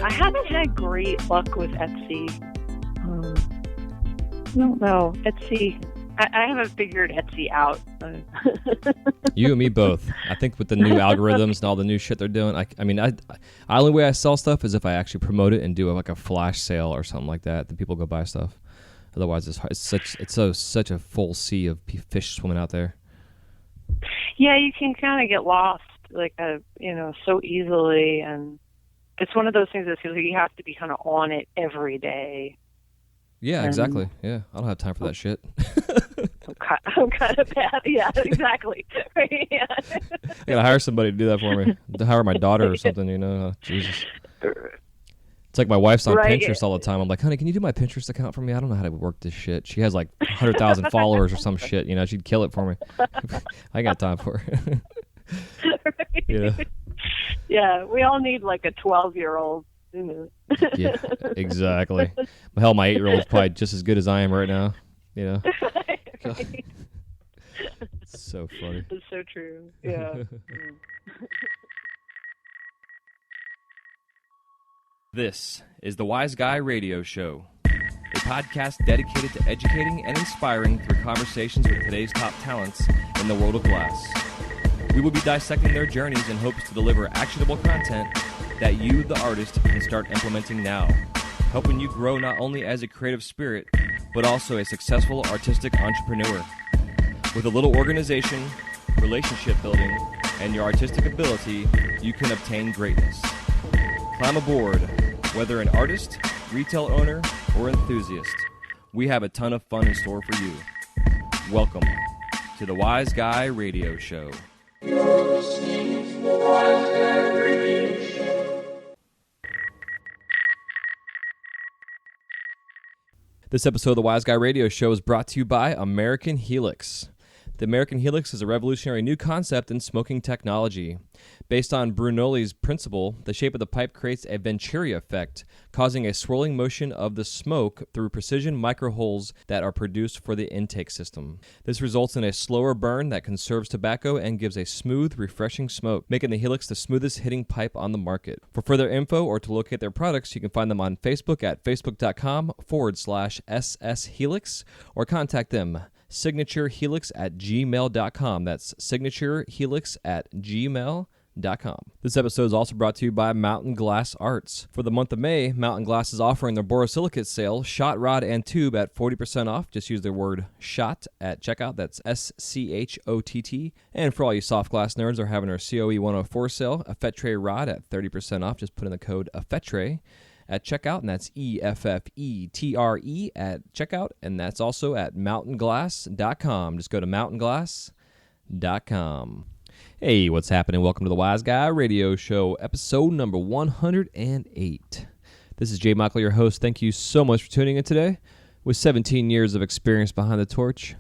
I haven't had great luck with Etsy. I don't know. Etsy, I haven't figured Etsy out. You and me both. I think with the new algorithms and all the new shit they're doing, I mean, the only way I sell stuff is if I actually promote it and do like a flash sale or something like that. Then people go buy stuff. Otherwise, it's hard. It's such a full sea of fish swimming out there. Yeah, you can kind of get lost, so easily, and it's one of those things that feels like you have to be kind of on it every day. Yeah, exactly. Yeah, I don't have time for that shit. I'm kind of bad. Yeah, exactly. Yeah. I gotta hire somebody to do that for me. To hire my daughter or something, Jesus. It's like my wife's on Pinterest all the time. I'm like, honey, can you do my Pinterest account for me? I don't know how to work this shit. She has like 100,000 followers or some shit. She'd kill it for me. I got time for it. Right. Yeah, we all need like a 12-year-old. Yeah, exactly. Hell, my 8-year-old is probably just as good as I am right now. Right. It's so funny. It's so true. Yeah. This is the Wise Guy Radio Show, a podcast dedicated to educating and inspiring through conversations with today's top talents in the world of glass. We will be dissecting their journeys in hopes to deliver actionable content that you, the artist, can start implementing now, helping you grow not only as a creative spirit, but also a successful artistic entrepreneur. With a little organization, relationship building, and your artistic ability, you can obtain greatness. Climb aboard, whether an artist, retail owner, or enthusiast. We have a ton of fun in store for you. Welcome to the Wise Guy Radio Show. You're listening to the Wise Guy Radio Show. This episode of the Wise Guy Radio Show is brought to you by American Helix. The American Helix is a revolutionary new concept in smoking technology. Based on Brunelli's principle, the shape of the pipe creates a Venturi effect, causing a swirling motion of the smoke through precision micro holes that are produced for the intake system. This results in a slower burn that conserves tobacco and gives a smooth, refreshing smoke, making the Helix the smoothest hitting pipe on the market. For further info or to locate their products, you can find them on Facebook at facebook.com/SSHelix or contact them signaturehelix@gmail.com. That's signaturehelix@gmail.com. This episode is also brought to you by Mountain Glass Arts. For the month of May, Mountain Glass is offering their borosilicate sale, shot, rod, and tube at 40% off. Just use their word SHOT at checkout. That's SCHOTT. And for all you soft glass nerds, they're having their COE 104 sale, a Fetre rod at 30% off. Just put in the code AFETRE at checkout, and that's EFFETRE at checkout, and that's also at mountainglass.com. Just go to mountainglass.com. Hey, what's happening? Welcome to the Wise Guy Radio Show, episode number 108. This is Jay Michael, your host. Thank you so much for tuning in today. With 17 years of experience behind the torch,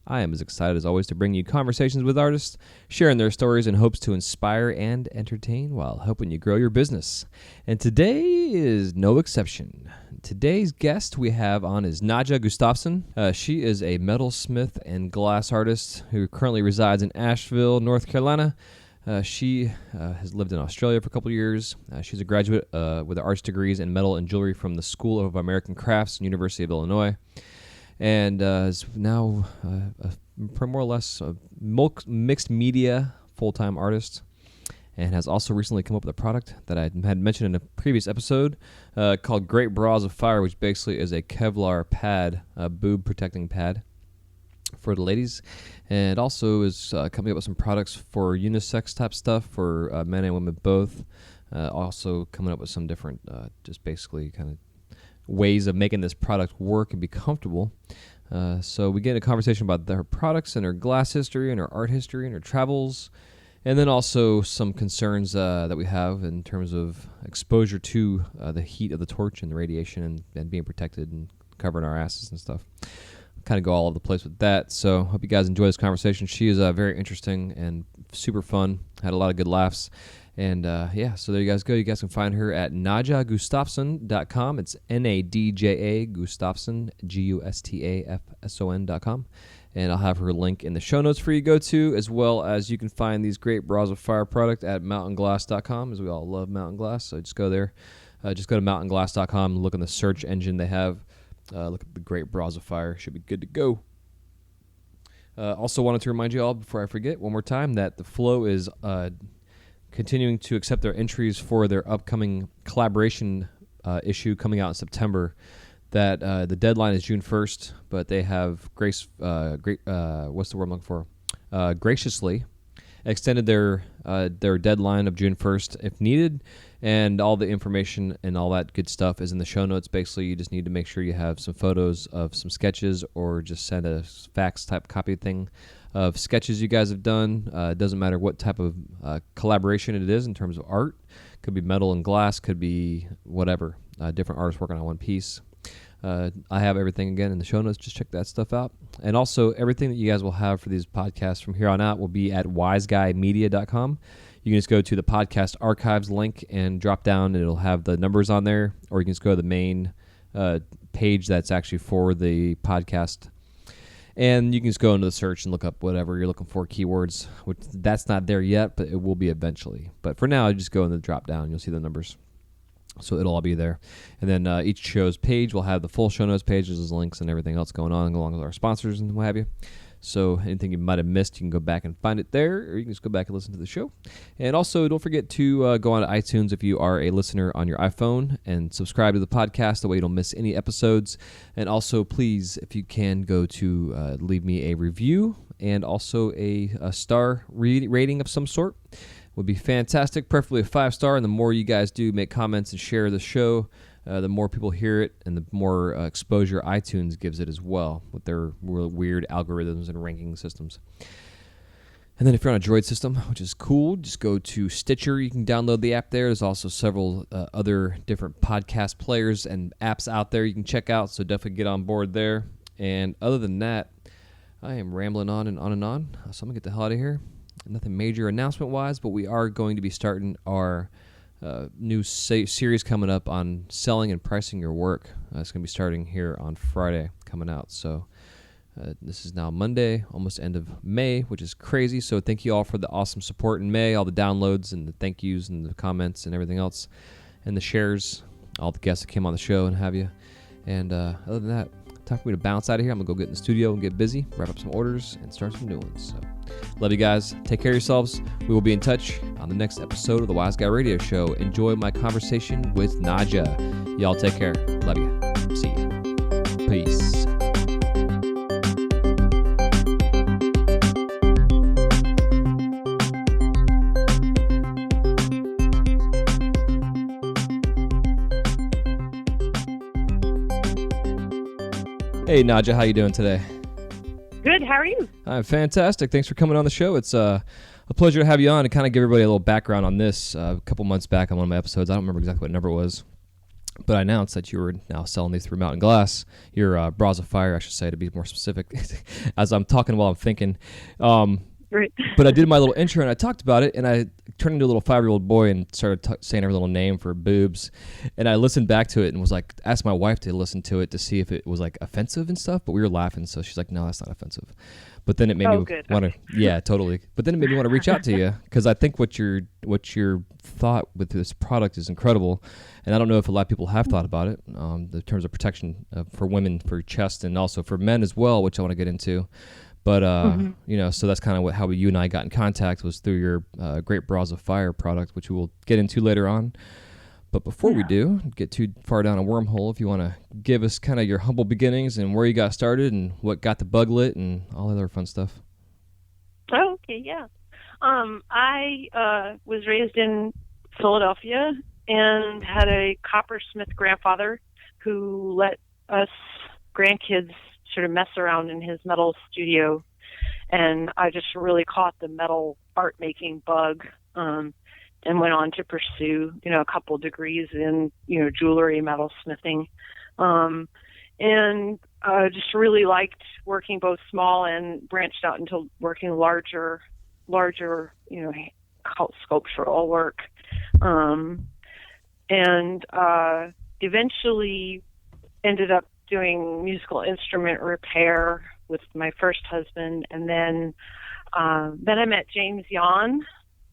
I am as excited as always to bring you conversations with artists, sharing their stories in hopes to inspire and entertain while helping you grow your business. And today is no exception. Today's guest we have on is Najda Gustafson. She is a metalsmith and glass artist who currently resides in Asheville, North Carolina. She has lived in Australia for a couple of years. She's a graduate with arts degrees in metal and jewelry from the School of American Crafts, University of Illinois. And is now more or less a mixed media full-time artist, and has also recently come up with a product that I had mentioned in a previous episode called Great Bras of Fire, which basically is a Kevlar pad, a boob-protecting pad for the ladies, and also is coming up with some products for unisex type stuff for men and women both. Also coming up with some different, just basically kind of ways of making this product work and be comfortable. So we get in a conversation about her products and her glass history and her art history and her travels, and then also some concerns that we have in terms of exposure to the heat of the torch and the radiation and being protected and covering our asses and stuff. Kind of go all over the place with that. So hope you guys enjoy this conversation. She is very interesting and super fun. Had a lot of good laughs. And so there you guys go. You guys can find her at NajdaGustafson.com. It's NADJA Gustafson, GUSTAFSON.com. And I'll have her link in the show notes for you to go to, as well as you can find these great Bras of Fire product at mountainglass.com, as we all love Mountain Glass. So just go there, Just go to mountainglass.com, look in the search engine they have. Look at the Great Bras of Fire. Should be good to go. Also wanted to remind you all, before I forget, one more time, that the Flow is continuing to accept their entries for their upcoming collaboration issue coming out in September. That the deadline is June 1st, but they have what's the word I'm looking for? Graciously extended their deadline of June 1st if needed, and all the information and all that good stuff is in the show notes. Basically, you just need to make sure you have some photos of some sketches, or just send a fax type copy thing of sketches you guys have done. It doesn't matter what type of collaboration it is in terms of art. Could be metal and glass, could be whatever. Different artists working on one piece. I have everything again in the show notes. Just check that stuff out. And also, everything that you guys will have for these podcasts from here on out will be at wiseguymedia.com. You can just go to the podcast archives link and drop down, and it'll have the numbers on there. Or you can just go to the main page that's actually for the podcast. And you can just go into the search and look up whatever you're looking for, keywords, which that's not there yet, but it will be eventually. But for now, just go in the drop down. You'll see the numbers. So it'll all be there. And then each show's page will have the full show notes pages, links, and everything else going on, along with our sponsors and what have you. So anything you might have missed, you can go back and find it there, or you can just go back and listen to the show. And also, don't forget to go on to iTunes if you are a listener on your iPhone, and subscribe to the podcast. That way you don't miss any episodes. And also, please, if you can, go to leave me a review and also a star rating of some sort. Would be fantastic, preferably a 5-star. And the more you guys do make comments and share the show, the more people hear it, and the more exposure iTunes gives it as well, with their weird algorithms and ranking systems. And then if you're on a Droid system, which is cool, just go to Stitcher. You can download the app there. There's also several other different podcast players and apps out there you can check out, so definitely get on board there. And other than that, I am rambling on and on and on, so I'm going to get the hell out of here. Nothing major announcement-wise, but we are going to be starting our new series coming up on selling and pricing your work. It's going to be starting here on Friday, coming out. So this is now Monday, almost end of May, which is crazy. So thank you all for the awesome support in May, all the downloads and the thank yous and the comments and everything else, and the shares, all the guests that came on the show and have you. And other than that, time for me to bounce out of here. I'm going to go get in the studio and get busy, wrap up some orders, and start some new ones. So, love you guys. Take care of yourselves. We will be in touch on the next episode of the Wise Guy Radio Show. Enjoy my conversation with Najda. Y'all take care. Love you. See ya. Peace. Hey, Najda, how you doing today? Good. How are you? I'm fantastic. Thanks for coming on the show. It's a pleasure to have you on and kind of give everybody a little background on this. A couple months back on one of my episodes, I don't remember exactly what number it was, but I announced that you were now selling these through Mountain Glass. Your Bras of Fire, I should say, to be more specific, as I'm talking while I'm thinking. Right. But I did my little intro and I talked about it, and I turned into a little 5-year-old boy and started saying every little name for boobs. And I listened back to it and was like, asked my wife to listen to it to see if it was like offensive and stuff. But we were laughing, so she's like, "No, that's not offensive." But then it made me want to, yeah, totally. But then it made me want to reach out to you, because I think what your thought with this product is incredible, and I don't know if a lot of people have thought about it in terms of protection for women, for chest, and also for men as well, which I want to get into. But, so that's kind of how you and I got in contact, was through your Great Bras of Fire product, which we will get into later on. But before we do get too far down a wormhole, if you want to give us kind of your humble beginnings and where you got started and what got the bug lit and all that other fun stuff. Oh, okay, yeah. I was raised in Philadelphia and had a coppersmith grandfather who let us grandkids sort of mess around in his metal studio, and I just really caught the metal art making bug, and went on to pursue, a couple degrees in, jewelry, metalsmithing, and just really liked working both small and branched out into working larger, sculptural work, and eventually ended up doing musical instrument repair with my first husband, and then I met James Yon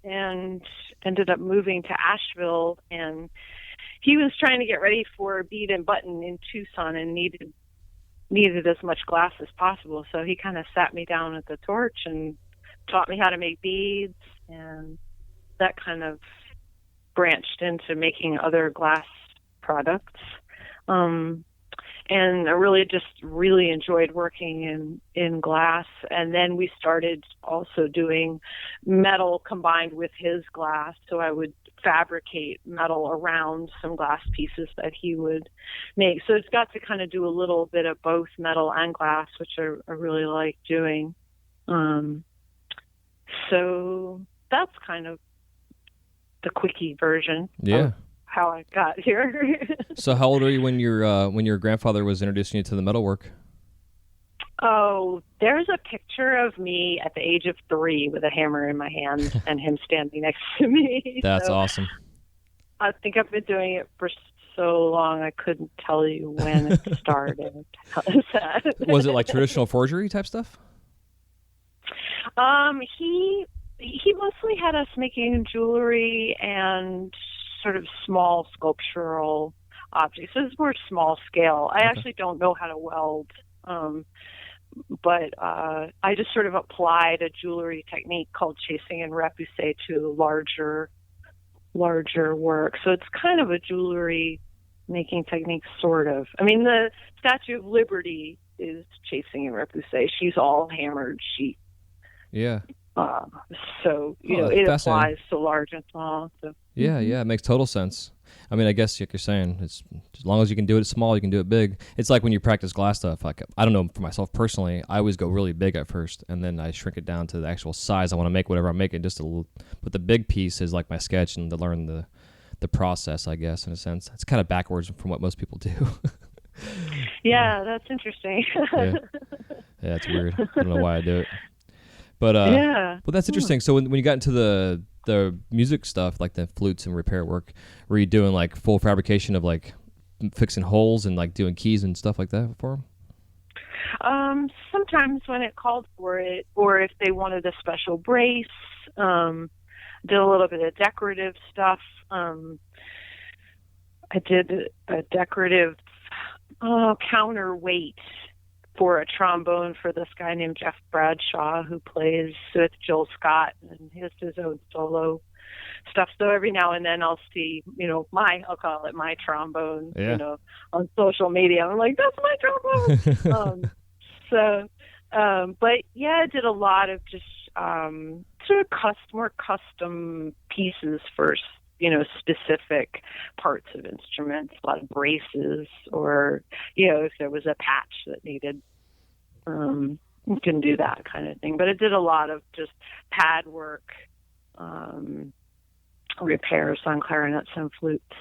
and ended up moving to Asheville, and he was trying to get ready for Bead and Button in Tucson and needed as much glass as possible. So he kind of sat me down at the torch and taught me how to make beads, and that kind of branched into making other glass products. And I really enjoyed working in glass. And then we started also doing metal combined with his glass. So I would fabricate metal around some glass pieces that he would make. So it's got to kind of do a little bit of both metal and glass, which I really like doing. So that's kind of the quickie version. Yeah. How I got here. So how old were you when your grandfather was introducing you to the metalwork? Oh, there's a picture of me at the age of 3 with a hammer in my hand and him standing next to me. That's awesome. I think I've been doing it for so long I couldn't tell you when it started. Was it like traditional forgery type stuff? He mostly had us making jewelry and sort of small sculptural objects. This is more small scale. I actually don't know how to weld, but I just sort of applied a jewelry technique called chasing and repoussé to larger work. So it's kind of a jewelry making technique, sort of. I mean, the Statue of Liberty is chasing and repoussé. She's all hammered sheet. Yeah. So, it applies to large and small. So. Yeah, it makes total sense. I mean, I guess like you're saying, it's as long as you can do it small, you can do it big. It's like when you practice glass stuff. Like, I don't know, for myself personally, I always go really big at first, and then I shrink it down to the actual size I want to make, whatever I'm making, just a little. But the big piece is like my sketch, and to learn the process, I guess, in a sense. It's kind of backwards from what most people do. Yeah, that's interesting. Yeah, it's weird. I don't know why I do it. But well, that's interesting. So when you got into the music stuff, like the flutes and repair work, were you doing like full fabrication of like fixing holes and like doing keys and stuff like that for them? Sometimes when it called for it, or if they wanted a special brace, did a little bit of decorative stuff. I did a decorative counterweight for a trombone for this guy named Jeff Bradshaw, who plays with Jill Scott, and he has his own solo stuff. So every now and then I'll see, I'll call it my trombone, on social media. I'm like, that's my trombone. But yeah, I did a lot of just sort of more custom pieces for specific parts of instruments, a lot of braces, or, if there was a patch that needed, you can do that kind of thing. But it did a lot of just pad work, repairs on clarinets and flutes.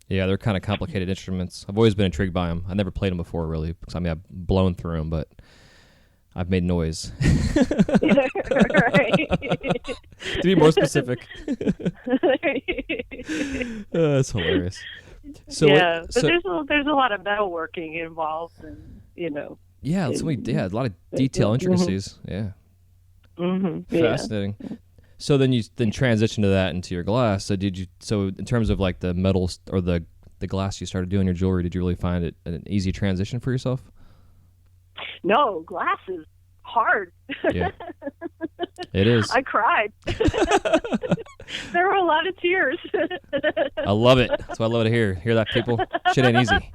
Yeah, they're kind of complicated instruments. I've always been intrigued by them. I never played them before, really, because I've blown through them, but I've made noise. Right. To be more specific. That's hilarious. So yeah, but there's a lot of metalworking involved, and Yeah, a lot of detail intricacies. Yeah. Fascinating. Yeah. So then you transitioned to that into your glass. So in terms of like the metal or the glass you started doing your jewelry, did you really find it an easy transition for yourself? No, glass is hard. Yeah, it is. I cried. There were a lot of tears. I love it. That's what I love to hear. Hear that, people? Shit ain't easy.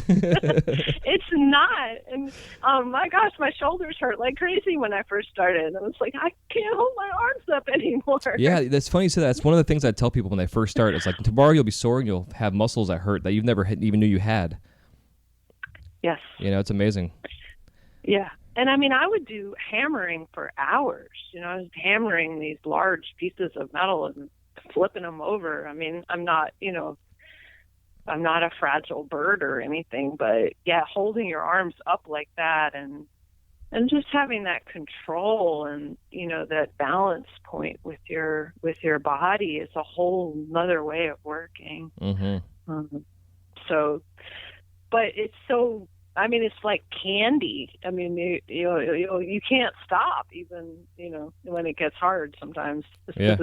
It's not. And my gosh, my shoulders hurt like crazy when I first started. I was like, I can't hold my arms up anymore. Yeah, that's funny you say that. It's one of the things I tell people when they first start. It's like, tomorrow you'll be sore and you'll have muscles that hurt that you've never even knew you had. Yes. It's amazing. Yeah. And I mean, I would do hammering for hours. I was hammering these large pieces of metal and flipping them over. I mean, I'm not a fragile bird or anything, but yeah, holding your arms up like that and just having that control and, that balance point with your body is a whole nother way of working. Mm-hmm. But it's so, I mean, it's like candy. I mean, you can't stop even, when it gets hard sometimes. Yeah.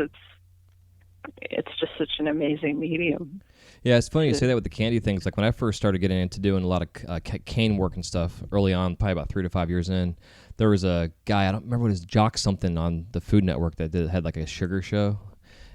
it's just such an amazing medium. Yeah, it's funny you say that with the candy things. Like when I first started getting into doing a lot of cane work and stuff early on, probably about 3 to 5 years in, there was a guy, I don't remember what his Jock something on the Food Network that had like a sugar show.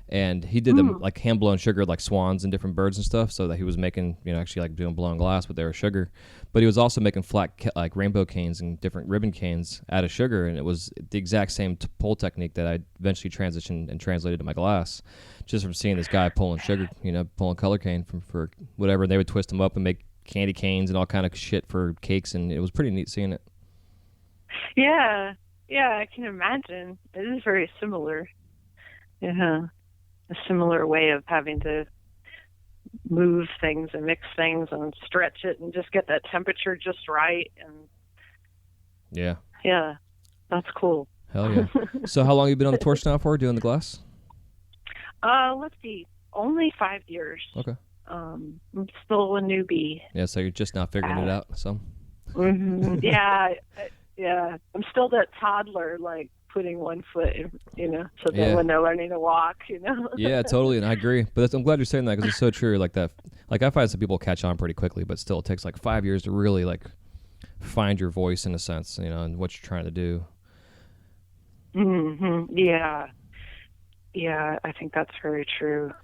And he did them like hand blown sugar, like swans and different birds and stuff. So that he was making, actually like doing blown glass, but they were sugar. But he was also making flat like rainbow canes and different ribbon canes out of sugar, and it was the exact same pull technique that I eventually transitioned and translated to my glass, just from seeing this guy pulling sugar, pulling color cane for whatever. And they would twist them up and make candy canes and all kind of shit for cakes, and it was pretty neat seeing it. Yeah, I can imagine. It is very similar. Yeah. A similar way of having to move things and mix things and stretch it and just get that temperature just right. And yeah, that's cool. Hell yeah. So how long have you been on the torch now for, doing the glass? Let's see, only 5 years. Okay. I'm still a newbie. Yeah, so you're just now figuring it out. So. Yeah. I'm still that toddler, like putting one foot in, so that when they're learning to walk, Yeah, totally, and I agree. But I'm glad you're saying that, because it's so true. Like that, like I find some people catch on pretty quickly, but still it takes like 5 years to really like find your voice in a sense, and what you're trying to do. Yeah, I think that's very true.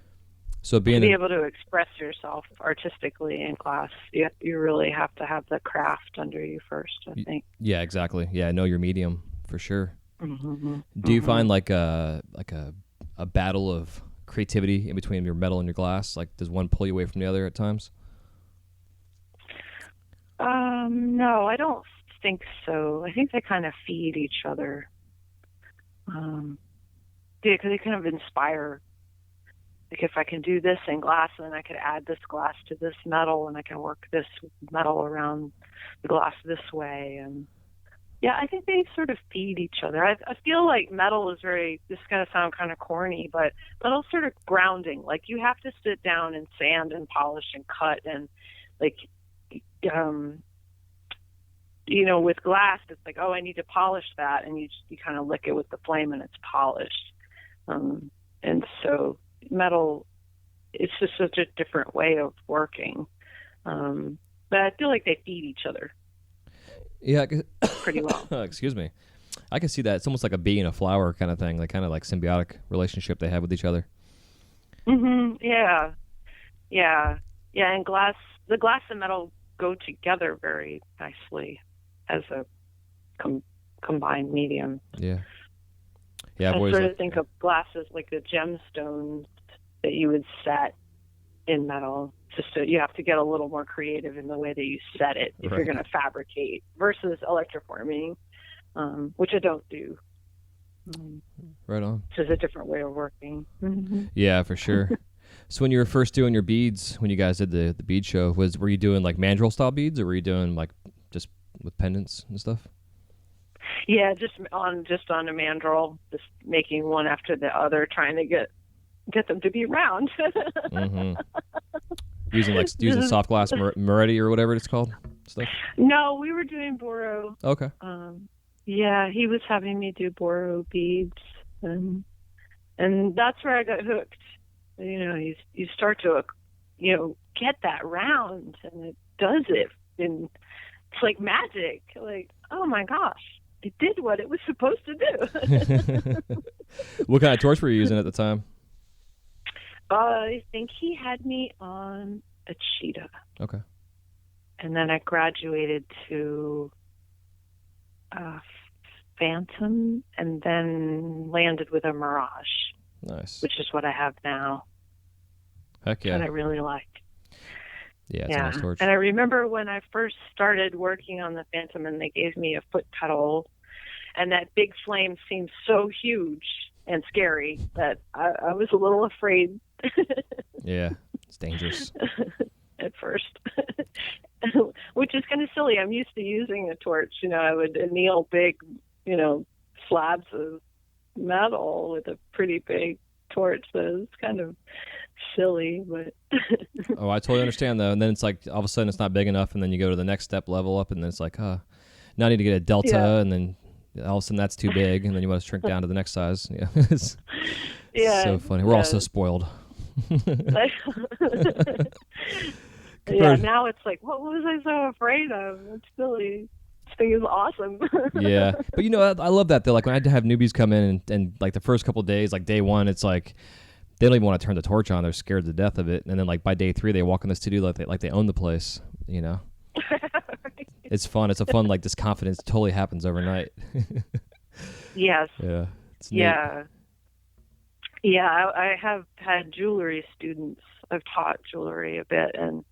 So to be able to express yourself artistically in class, you really have to have the craft under you first, I think. Yeah, exactly. Yeah, know your medium for sure. Mm-hmm. Do you find like a battle of creativity in between your metal and your glass? Like, does one pull you away from the other at times? No, I don't think so. I think they kind of feed each other. Because they kind of inspire. Like if I can do this in glass, then I could add this glass to this metal, and I can work this metal around the glass this way. And yeah, I think they sort of feed each other. I feel like metal is this is going to sound kind of corny, but metal's sort of grounding. Like you have to sit down and sand and polish and cut, and like, with glass, it's like, oh, I need to polish that. And you kind of lick it with the flame and it's polished. And so metal, it's just such a different way of working. But I feel like they feed each other. Yeah, pretty well. Excuse me. I can see that. It's almost like a bee and a flower kind of thing, like kind of like symbiotic relationship they have with each other. Yeah. And the glass and metal go together very nicely as a combined medium. Yeah. I sort of think of glass as like the gemstones that you would set in metal. You have to get a little more creative in the way that you set it if you're going to fabricate versus electroforming, which I don't do. Right on. It's just a different way of working. Yeah, for sure. So when you were first doing your beads, when you guys did the bead show, were you doing like mandrel style beads, or were you doing like just with pendants and stuff? Yeah, just on a mandrel, just making one after the other, trying to get them to be round. Using soft glass Moretti or whatever it's called stuff. No, we were doing boro. Okay. Yeah, he was having me do boro beads, and that's where I got hooked. You start to get that round, and it does it, and it's like magic. Like, oh my gosh, it did what it was supposed to do. What kind of torch were you using at the time? I think he had me on a cheetah. Okay. And then I graduated to Phantom, and then landed with a Mirage. Nice. Which is what I have now. Heck yeah. That I really like. Yeah, it's a nice torch. And I remember when I first started working on the Phantom, and they gave me a foot pedal, and that big flame seemed so huge and scary that I was a little afraid. Yeah, it's dangerous. At first. Which is kind of silly. I'm used to using a torch. I would anneal big, slabs of metal with a pretty big torch. So it's kind of silly, but Oh, I totally understand though. And then it's like all of a sudden it's not big enough, and then you go to the next step level up, and then it's like, now I need to get a delta, and then all of a sudden that's too big, and then you want to shrink down to the next size. Yeah. Yeah. So funny. We're all so spoiled. Yeah, now it's like, what was I so afraid of? It's silly. This thing is awesome. Yeah. But, I love that, though. Like, when I have newbies come in and like, the first couple of days, like, day one, it's like, they don't even want to turn the torch on. They're scared to death of it. And then, like, by day 3, they walk in the studio like they own the place, Right. It's fun. It's a fun, like, this confidence totally happens overnight. Yes. Yeah. It's neat. Yeah. Yeah, I have had jewelry students. I've taught jewelry a bit, and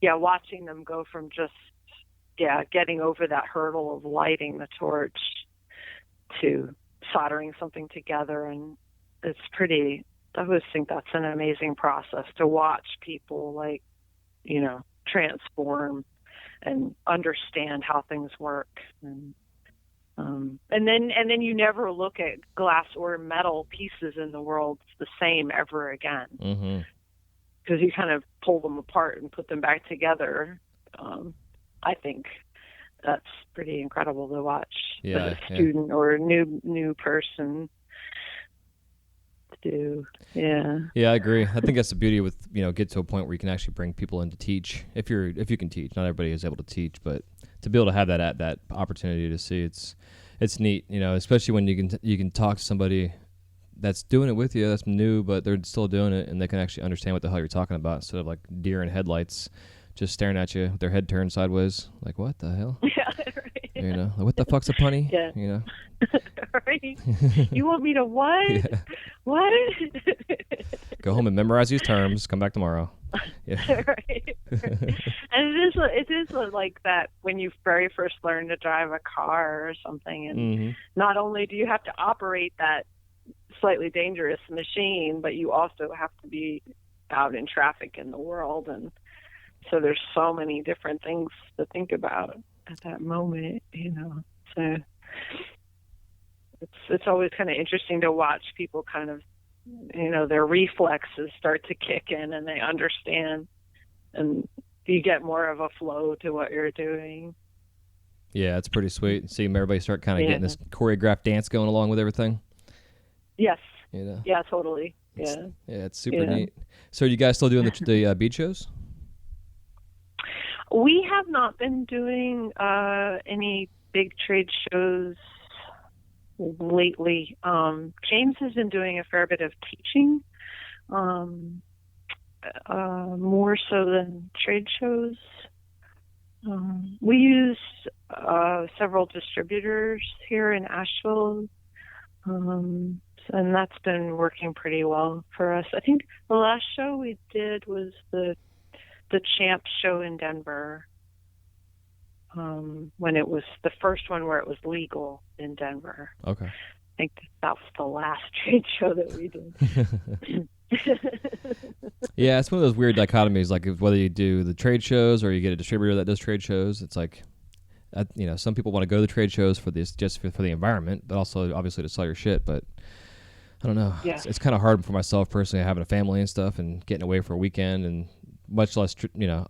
watching them go from just getting over that hurdle of lighting the torch to soldering something together, and it's pretty. I always think that's an amazing process to watch people transform and understand how things work. And then you never look at glass or metal pieces in the world the same ever again, because you kind of pull them apart and put them back together. I think that's pretty incredible to watch a student or a new person do. Yeah. Yeah, I agree. I think that's the beauty with get to a point where you can actually bring people in to teach. If you can teach, not everybody is able to teach, but to be able to have that opportunity to see, it's neat. Especially when you can talk to somebody that's doing it with you, that's new, but they're still doing it, and they can actually understand what the hell you're talking about, instead of like deer in headlights, just staring at you with their head turned sideways, like, what the hell? Yeah, right. Like, what the fuck's a punny? Yeah. Right. You want me to what? Yeah. What? Go home and memorize these terms. Come back tomorrow. Yeah. Right. And it is like that when you very first learn to drive a car or something, and not only do you have to operate that slightly dangerous machine, but you also have to be out in traffic in the world, and so there's so many different things to think about at that moment, So it's always kind of interesting to watch people kind of, their reflexes start to kick in, and they understand, and you get more of a flow to what you're doing. Yeah, it's pretty sweet. Seeing everybody start kind of getting this choreographed dance going along with everything. Yes. Yeah, totally. Yeah. It's super neat. So are you guys still doing the bead shows? We have not been doing any big trade shows lately. James has been doing a fair bit of teaching, more so than trade shows. We use several distributors here in Asheville, and that's been working pretty well for us. I think the last show we did was the Champs show in Denver, when it was the first one where it was legal in Denver. Okay. I think that was the last trade show that we did. Yeah, it's one of those weird dichotomies, like whether you do the trade shows or you get a distributor that does trade shows. It's like, some people want to go to the trade shows for this, just for the environment, but also obviously to sell your shit. But I don't know. Yeah. It's kind of hard for myself personally, having a family and stuff, and getting away for a weekend, and much less,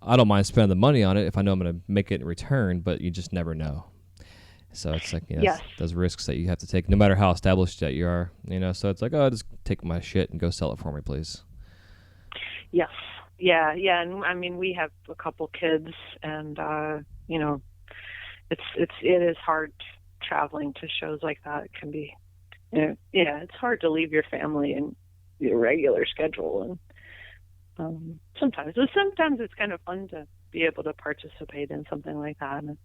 I don't mind spending the money on it if I know I'm going to make it in return, but you just never know. So it's like, those risks that you have to take, no matter how established that you are, so it's like, just take my shit and go sell it for me, please. Yes. Yeah. And I mean, we have a couple kids, and, it is hard traveling to shows like that. It can be, it's hard to leave your family and your regular schedule. And sometimes it's kind of fun to be able to participate in something like that and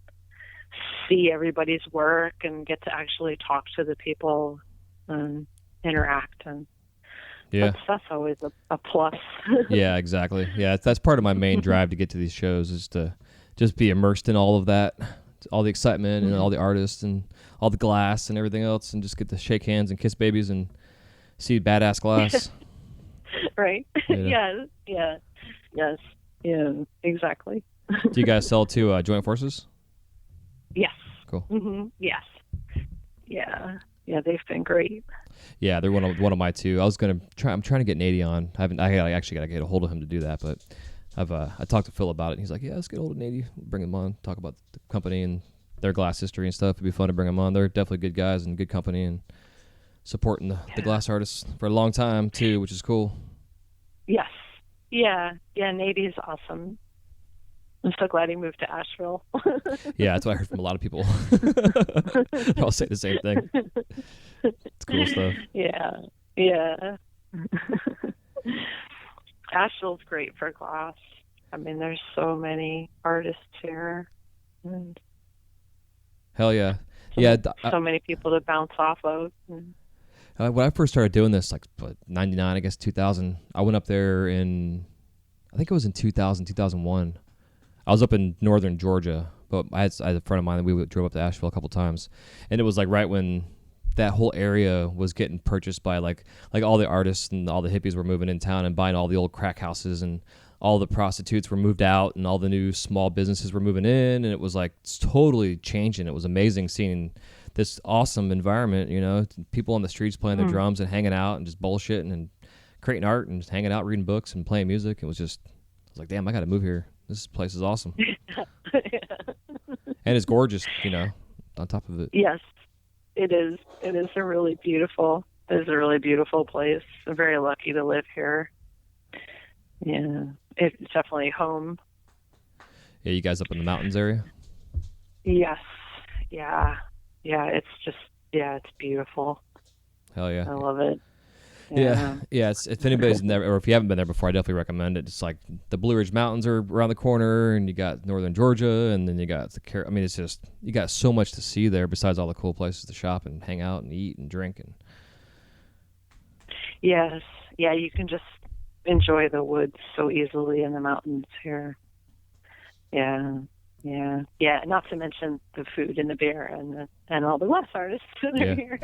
see everybody's work and get to actually talk to the people and interact. And that's always a plus. Yeah, exactly. Yeah, that's part of my main drive to get to these shows, is to just be immersed in all of that, all the excitement and all the artists and all the glass and everything else, and just get to shake hands and kiss babies and see badass glass. Right. Yes. Yeah, exactly. Do you guys sell to Joint Forces? Yes. Cool. Mm-hmm. Yes. Yeah, they've been great. Yeah, they're one of my two. I'm trying to get Nady on. I actually got to get a hold of him to do that, but I talked to Phil about it, and he's like, yeah, let's get a hold of Nady, bring him on, talk about the company and their glass history and stuff. It'd be fun to bring them on. They're definitely good guys and good company, and supporting the glass artists for a long time too, which is cool. Yes. Yeah. Nady's awesome. I'm so glad he moved to Asheville. Yeah, that's what I heard from a lot of people. They all say the same thing. It's cool stuff. Yeah. Asheville's great for glass. I mean, there's so many artists here. And hell yeah. So many people to bounce off of. When I first started doing this, like 99, I guess 2000, I went up there I think it was in 2000, 2001. I was up in northern Georgia, but I had a friend of mine that we drove up to Asheville a couple times, and it was like right when that whole area was getting purchased by like all the artists and all the hippies were moving in town and buying all the old crack houses, and all the prostitutes were moved out and all the new small businesses were moving in, and it was like totally changing. It was amazing seeing this awesome environment, you know, people on the streets playing their drums and hanging out and just bullshitting and creating art and just hanging out, reading books and playing music. It was just, I was like, damn, I got to move here. This place is awesome. And it's gorgeous, you know, on top of it. Yes, it is. It is a really beautiful place. I'm very lucky to live here. Yeah, it's definitely home. Yeah, you guys up in the mountains area? Yes. Yeah, it's just, it's beautiful. Hell yeah. I love it. Yeah. It's, if anybody's never, or if you haven't been there before, I definitely recommend it. It's like the Blue Ridge Mountains are around the corner, and you got northern Georgia, and then you got I mean, it's just, you got so much to see there besides all the cool places to shop and hang out and eat and drink. And yes. Yeah, you can just enjoy the woods so easily in the mountains here. Yeah. Not to mention the food and the beer and all the glass artists that are here.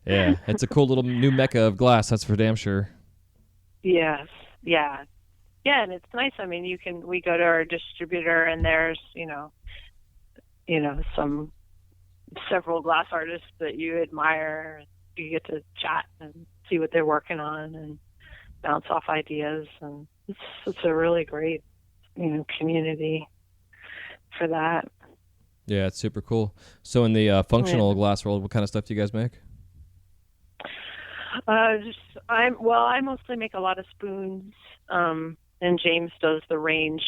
Yeah, it's a cool little new mecca of glass. That's for damn sure. Yes. Yeah, and it's nice. I mean, we go to our distributor, and there's several glass artists that you admire. You get to chat and see what they're working on and bounce off ideas, and it's a really great community for that. Yeah, it's super cool. So in the functional glass world, what kind of stuff do you guys make? I mostly make a lot of spoons, and James does the range.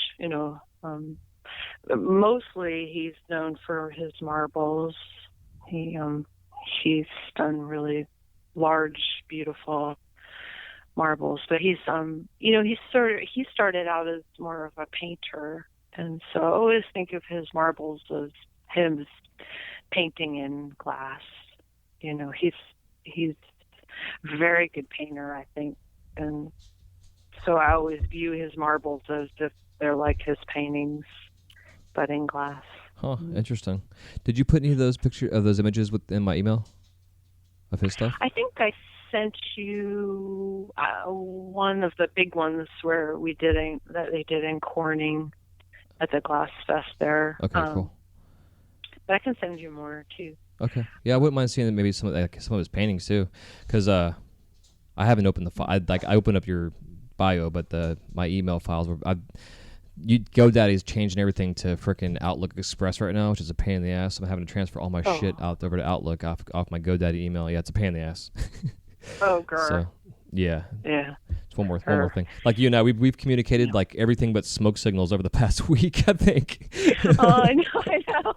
Mostly he's known for his marbles. He's done really large, beautiful marbles, but he started out as more of a painter, and so I always think of his marbles as him painting in glass. He's a very good painter, I think, and so I always view his marbles as if they're like his paintings, but in glass. Huh, interesting. Did you put any of those images within my email of his stuff? I think I sent you one of the big ones where they did in Corning at the Glass Fest there. Okay, cool. But I can send you more too. Okay. Yeah, I wouldn't mind seeing maybe some of his paintings too, because I haven't opened the file. I opened up your bio, but my email files were. GoDaddy's changing everything to frickin' Outlook Express right now, which is a pain in the ass. I'm having to transfer all my shit out over to Outlook off my GoDaddy email. Yeah, it's a pain in the ass. Oh, girl. So, yeah. It's one more thing. Like you and I, we've communicated like everything but smoke signals over the past week, I think. Oh, I know.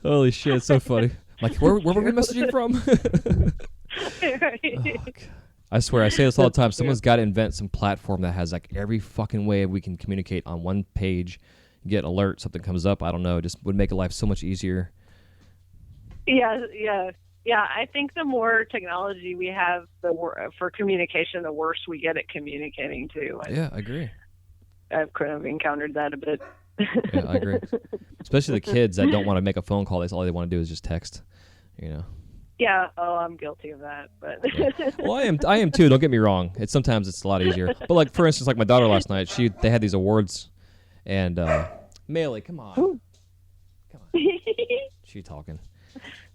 Holy shit, it's so funny. I'm like, where were we messaging from? Oh, God. I swear, I say this all the time. Someone's got to invent some platform that has like every fucking way we can communicate on one page. Get an alert, something comes up. I don't know. It just would make life so much easier. Yeah. I think the more technology we have for communication, the worse we get at communicating too. Yeah, I agree. I've kind of encountered that a bit. Yeah, I agree. Especially the kids that don't want to make a phone call. That's all they want to do is just text. Yeah, I'm guilty of that, but yeah. Well, I am too. Don't get me wrong. Sometimes it's a lot easier. But like for instance, like my daughter last night, they had these awards, and Maley, come on, she talking,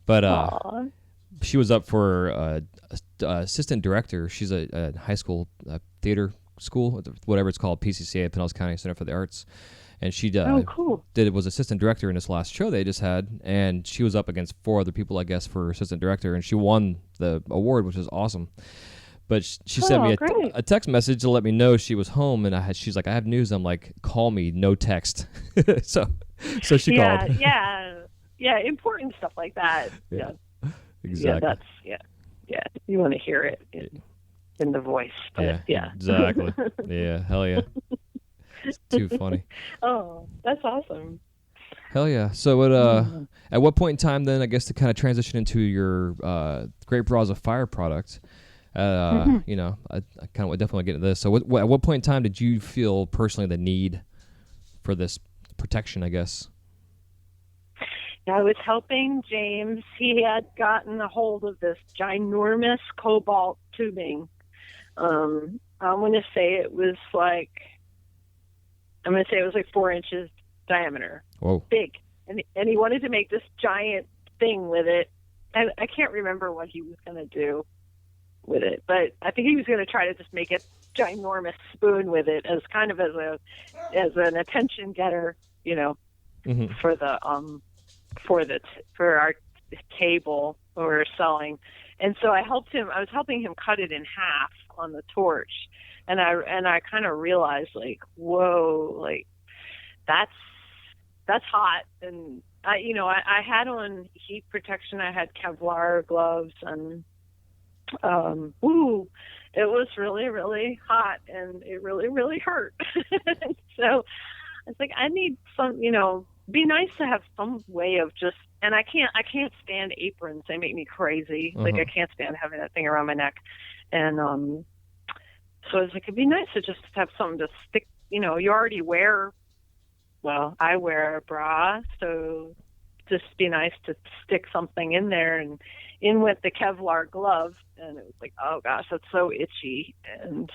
but she was up for assistant director. She's a high school theater school, whatever it's called, PCCA, Pinellas County Center for the Arts. and she cool. was assistant director in this last show they just had, and she was up against 4 other people, I guess, for assistant director, and she won the award, which is awesome. But she sent me a text message to let me know she was home, and she's like, I have news. I'm like, call me, no text. so she called. Yeah, important stuff like that. Yeah. Exactly. Yeah, you want to hear it in the voice. But yeah. Exactly. Yeah, hell yeah. It's too funny. Oh, that's awesome. Hell yeah. So at what point in time then, I guess, to kind of transition into your Great Bras of Fire product, you know, I kind of definitely get into this. So at what point in time did you feel personally the need for this protection, I guess? I was helping James. He had gotten a hold of this ginormous cobalt tubing. I'm going to say it was like 4 inches diameter. Whoa. Big. And he wanted to make this giant thing with it. And I can't remember what he was going to do with it, but I think he was going to try to just make a ginormous spoon with it as kind of as an attention getter, you know, for our table we were selling. And so I was helping him cut it in half on the torch. And I kind of realized, like, whoa, like that's hot. And I had on heat protection. I had Kevlar gloves, and it was really, really hot, and it really, really hurt. So I was like, I need some, be nice to have some way of just, and I can't stand aprons. They make me crazy. Like, I can't stand having that thing around my neck. And so I was like, it'd be nice to just have something to stick, you already I wear a bra, so just be nice to stick something in there. And in went the Kevlar glove, and it was like, oh gosh, that's so itchy. And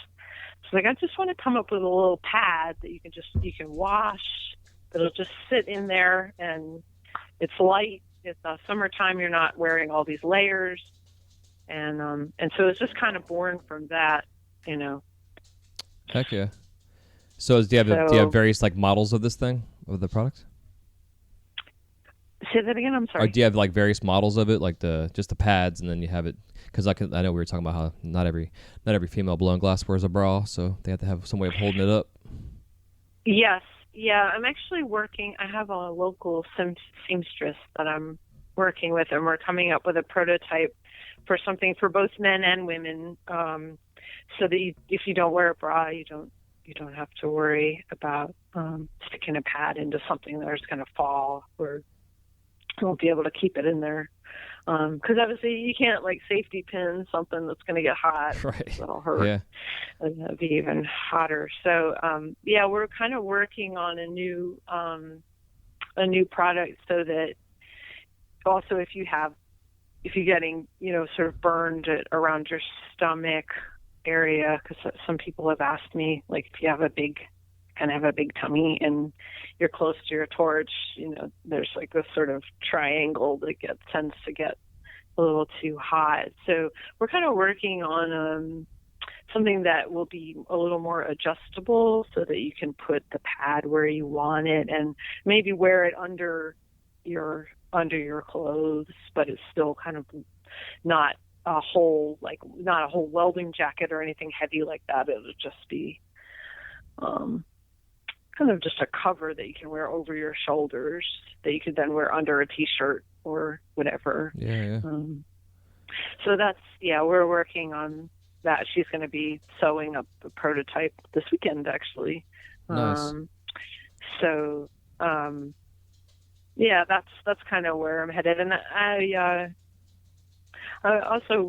it's like, I just want to come up with a little pad that you can wash, that'll just sit in there, and it's light. It's summertime, you're not wearing all these layers. And so it's just kind of born from that, Heck yeah. So do you have various like models of this thing, of the product? Say that again. I'm sorry. Or do you have like various models of it, like just the pads, and then you have it? Because I know we were talking about how not every female blown glass wears a bra, so they have to have some way of holding it up. Yes, yeah. I'm actually working. I have a local seamstress that I'm working with, and we're coming up with a prototype for something for both men and women, so that if you don't wear a bra, you don't have to worry about sticking a pad into something that's going to fall, or you won't be able to keep it in there. Because obviously you can't like safety pin something that's going to get hot. Right. That'll hurt. Yeah. And that'll be even hotter. So, we're kind of working on a new product, so that also if you're getting, sort of burned around your stomach area, because some people have asked me, like, if you have a big tummy and you're close to your torch, there's like this sort of triangle that tends to get a little too hot. So we're kind of working on something that will be a little more adjustable, so that you can put the pad where you want it, and maybe wear it under your clothes, but it's still kind of not a whole welding jacket or anything heavy like that. It'll just be kind of just a cover that you can wear over your shoulders, that you could then wear under a t-shirt or whatever. Yeah. So that's, we're working on that. She's going to be sewing up the prototype this weekend, actually. Nice. That's kind of where I'm headed. And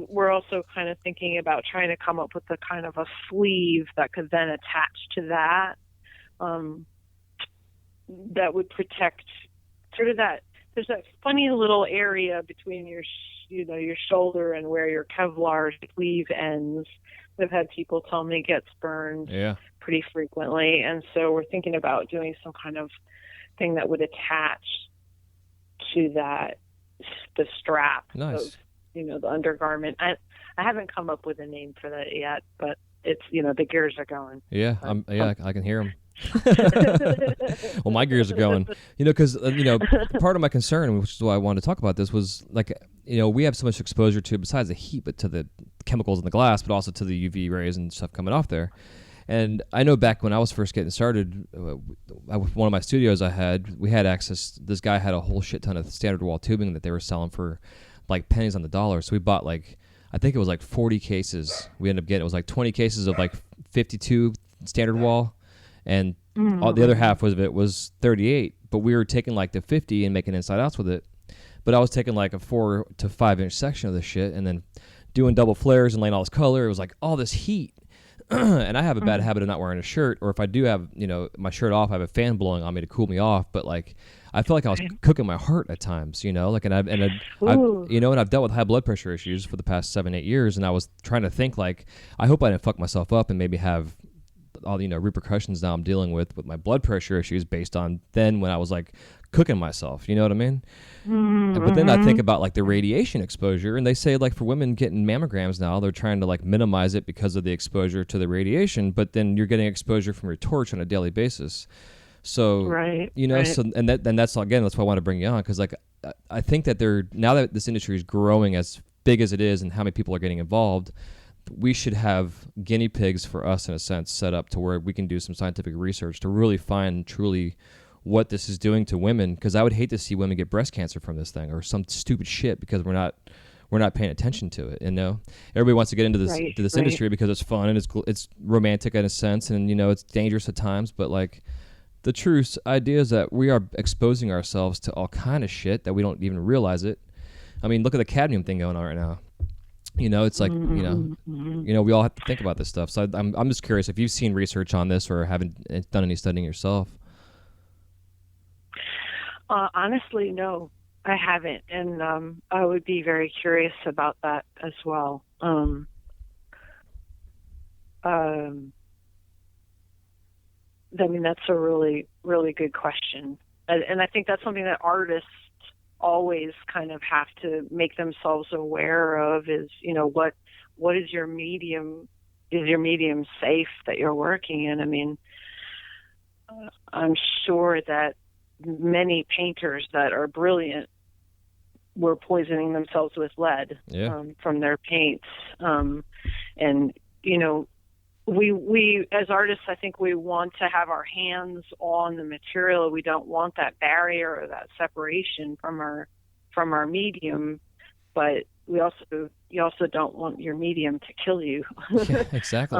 we're also kind of thinking about trying to come up with a kind of a sleeve that could then attach to that. That would protect sort of that. There's that funny little area between your shoulder and where your Kevlar sleeve ends. I've had people tell me it gets burned pretty frequently, and so we're thinking about doing some kind of thing that would attach to the strap. Nice. Of, the undergarment. I haven't come up with a name for that yet, but it's the gears are going. Yeah, I can hear them. Well, my gears are going, because, part of my concern, which is why I wanted to talk about this, was like, we have so much exposure to, besides the heat, but to the chemicals in the glass, but also to the UV rays and stuff coming off there. And I know back when I was first getting started, one of my studios we had access, this guy had a whole shit ton of standard wall tubing that they were selling for like pennies on the dollar. So we bought I think it was like 40 cases. We ended up getting, it was like 20 cases of like 52 standard wall, and all, the other half of it was 38. But we were taking like the 50 and making inside outs with it. But I was taking like a 4 to 5 inch section of this shit and then doing double flares and laying all this color. It was like all this heat. And I have a bad habit of not wearing a shirt, or if I do have, my shirt off, I have a fan blowing on me to cool me off. But like, I feel like I was cooking my heart at times, and I've dealt with high blood pressure issues for the past 7-8 years. And I was trying to think like, I hope I didn't fuck myself up and maybe have all the, repercussions now I'm dealing with my blood pressure issues based on then when I was like cooking myself, you know what I mean? Mm-hmm. But then I think about like the radiation exposure, and they say like for women getting mammograms now, they're trying to like minimize it because of the exposure to the radiation, but then you're getting exposure from your torch on a daily basis. So, right. So, and that's why I want to bring you on. Cause like, I think that now that this industry is growing as big as it is and how many people are getting involved, we should have guinea pigs for us in a sense set up to where we can do some scientific research to really find truly what this is doing to women, because I would hate to see women get breast cancer from this thing or some stupid shit because we're not paying attention to it. Everybody wants to get into this industry because it's fun and it's romantic in a sense, and it's dangerous at times. But like the truth idea is that we are exposing ourselves to all kind of shit that we don't even realize it. I mean, look at the cadmium thing going on right now. It's like, we all have to think about this stuff. So I'm just curious if you've seen research on this or haven't done any studying yourself. Honestly, no, I haven't. And I would be very curious about that as well. That's a really, really good question. And I think that's something that artists always kind of have to make themselves aware of is, what is your medium? Is your medium safe that you're working in? I mean, I'm sure that many painters that are brilliant were poisoning themselves with lead from their paints. We as artists, I think we want to have our hands on the material. We don't want that barrier or that separation from our medium, but you also don't want your medium to kill you. Yeah, exactly.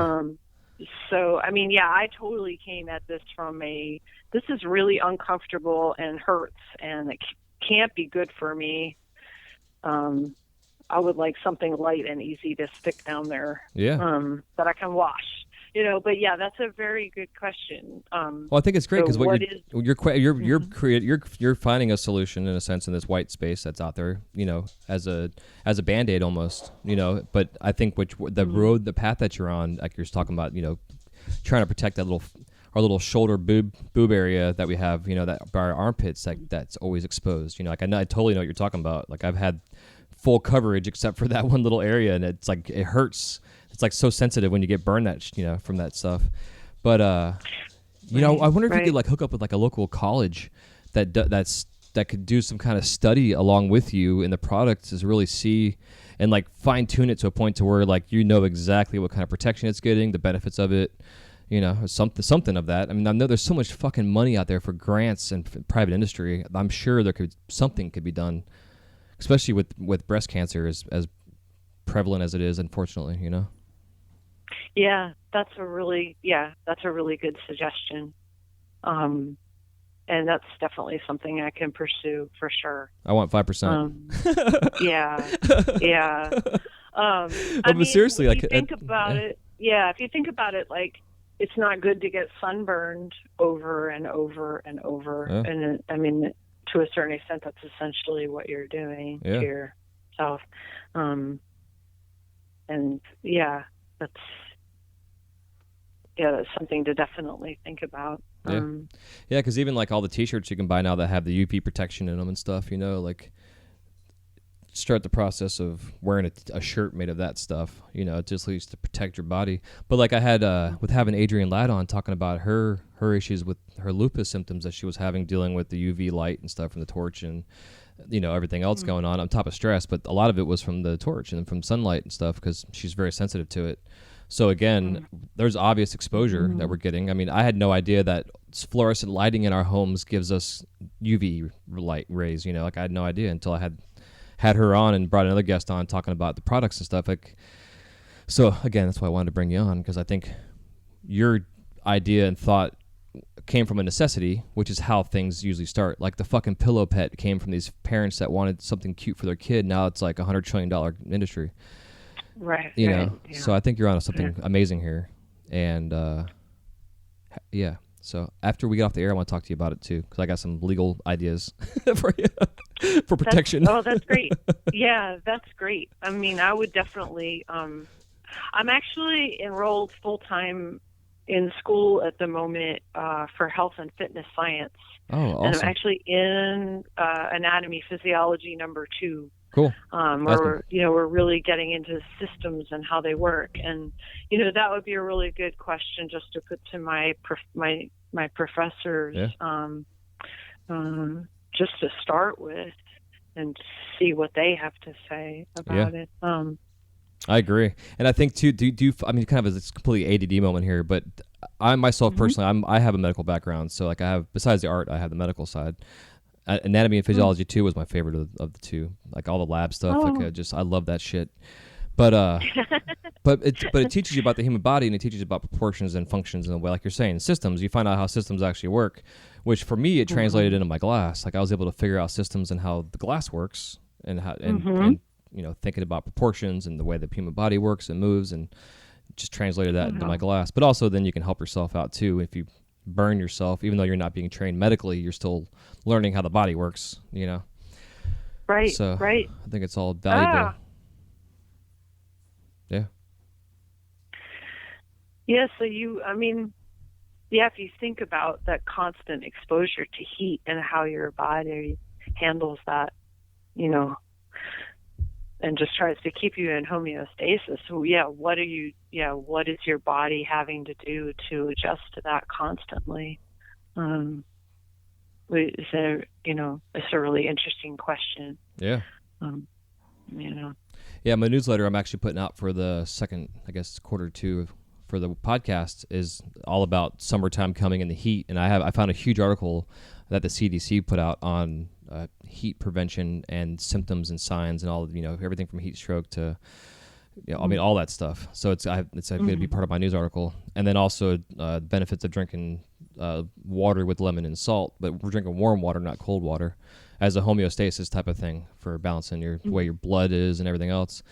So, I mean, I totally came at this from this is really uncomfortable and hurts, and it can't be good for me. I would like something light and easy to stick down there. Yeah. That I can wash. But that's a very good question. Well, I think it's great because you're finding a solution in a sense in this white space that's out there, as a Band-Aid almost, But I think the path that you're on, like you're talking about, trying to protect that our little shoulder boob area that we have, that by our armpits that's always exposed. I totally know what you're talking about. Like I've had full coverage except for that one little area, and it's like it hurts. It's like so sensitive when you get burned from that stuff. But I wonder if you could like hook up with like a local college that could do some kind of study along with you in the product to really see and like fine tune it to a point to where like exactly what kind of protection it's getting, the benefits of it, something of that. I mean, I know there's so much fucking money out there for grants and private industry. I'm sure something could be done, especially with breast cancer as prevalent as it is, unfortunately, Yeah, that's a really good suggestion. And that's definitely something I can pursue for sure. I want 5%. Yeah. But seriously, if you think about it, like it's not good to get sunburned over and over and over. Yeah. And I mean, to a certain extent, that's essentially what you're doing to yourself. That's something to definitely think about. Because even like all the T-shirts you can buy now that have the UV protection in them and stuff, like start the process of wearing a shirt made of that stuff. You know, it just leads to protect your body. But like I had with having Adrienne Ladd on talking about her issues with her lupus symptoms that she was having dealing with the UV light and stuff from the torch and, you know, everything else going on top of stress. But a lot of it was from the torch and from sunlight and stuff because she's very sensitive to it. So again, there's obvious exposure that we're getting. I mean, I had no idea that fluorescent lighting in our homes gives us UV light rays. You know, like I had no idea until I had her on and brought another guest on talking about the products and stuff. Like, so again, that's why I wanted to bring you on, because I think your idea and thought came from a necessity, which is how things usually start. Like the fucking pillow pet came from these parents that wanted something cute for their kid. Now it's like $100 trillion industry. Right. You know, yeah. So I think you're on something amazing here. And yeah. So after we get off the air, I want to talk to you about it too, because I got some legal ideas for you for protection. That's great. Yeah, that's great. I mean, I would definitely. I'm actually enrolled full time in school at the moment for health and fitness science. Oh, awesome. And I'm actually in anatomy physiology number 2. Cool. Where we're really getting into systems and how they work, and that would be a really good question just to put to my professors, just to start with, and see what they have to say about it. I agree, and I think too. I mean, kind of this completely ADD moment here, but I myself personally, I have a medical background, so like I have, besides the art, I have the medical side. Anatomy and physiology too was my favorite of the two. Like all the lab stuff, I love that shit. But but it teaches you about the human body, and it teaches you about proportions and functions in a way, like you're saying, systems. You find out how systems actually work, which for me it translated into my glass. Like I was able to figure out systems and how the glass works, and how and thinking about proportions and the way the human body works and moves, and just translated that into my glass. But also then you can help yourself out too if you burn yourself, even though you're not being trained medically, you're still learning how the body works, Right. So right. I think it's all valuable. Yeah. Yeah. So if you think about that constant exposure to heat and how your body handles that, and just tries to keep you in homeostasis. So what is your body having to do to adjust to that constantly? It's a really interesting question. Yeah. Yeah, my newsletter I'm actually putting out for the second, I guess, quarter 2 for the podcast is all about summertime coming in the heat, and I found a huge article that the CDC put out on heat prevention and symptoms and signs and all, everything from heat stroke to, I mean, all that stuff. So it's going to be part of my news article. And then also benefits of drinking water with lemon and salt, but we're drinking warm water, not cold water, as a homeostasis type of thing for balancing the way your blood is and everything else.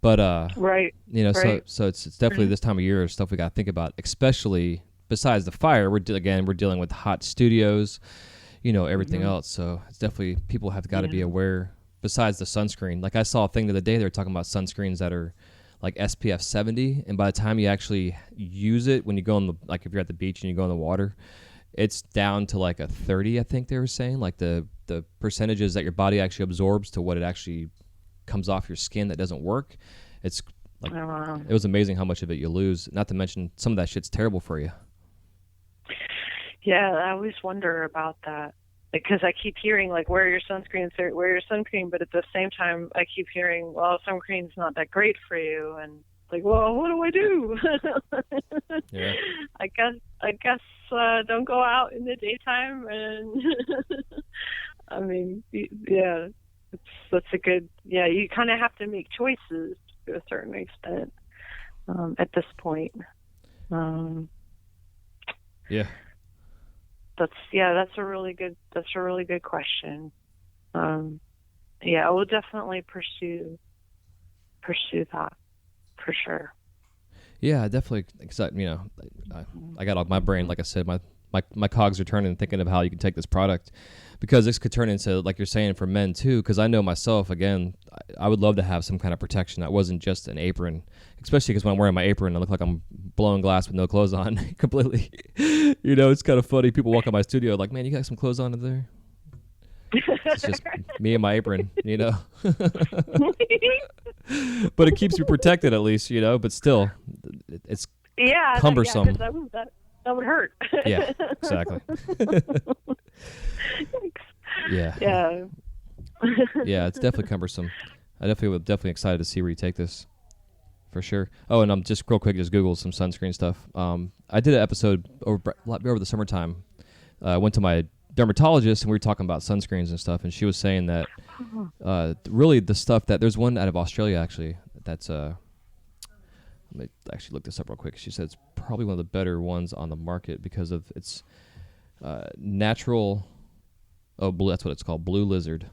But, right. So it's definitely this time of year stuff we got to think about, especially besides the fire. We're dealing with hot studios, everything else. So it's definitely, people have got to be aware, besides the sunscreen. Like I saw a thing the other day, they were talking about sunscreens that are like SPF 70, and by the time you actually use it, when you go if you're at the beach and you go in the water, it's down to like a 30, I think they were saying, like the percentages that your body actually absorbs to what it actually comes off your skin that doesn't work. It's like, It was amazing how much of it you lose, not to mention some of that shit's terrible for you. Yeah, I always wonder about that, because I keep hearing, like, wear your sunscreen, but at the same time, I keep hearing, well, sunscreen's not that great for you, and like, well, what do I do? Yeah. I guess don't go out in the daytime, and I mean, yeah, that's a good, you kind of have to make choices to a certain extent at this point. Yeah. That's a really good question. We'll definitely pursue that for sure. Yeah, definitely. Cause I got off my brain, like I said, my cogs are turning, thinking of how you can take this product, because this could turn into, like you're saying, for men too. Because I know myself, again, I would love to have some kind of protection that wasn't just an apron, especially because when I'm wearing my apron, I look like I'm blowing glass with no clothes on completely. It's kind of funny. People walk in my studio like, man, you got some clothes on in there. It's just me and my apron, But it keeps me protected at least, but still, it's cumbersome. That would hurt. Yeah, exactly. Yeah. Yeah, it's definitely cumbersome. I definitely excited to see where you take this, for sure. Oh, and I'm just real quick, just Googled some sunscreen stuff. I did an episode over the summertime. I went to my dermatologist and we were talking about sunscreens and stuff, and she was saying that really the stuff that there's one out of Australia actually that's let me actually look this up real quick. She said it's probably one of the better ones on the market because of its natural. Oh, blue, that's what it's called, Blue Lizard.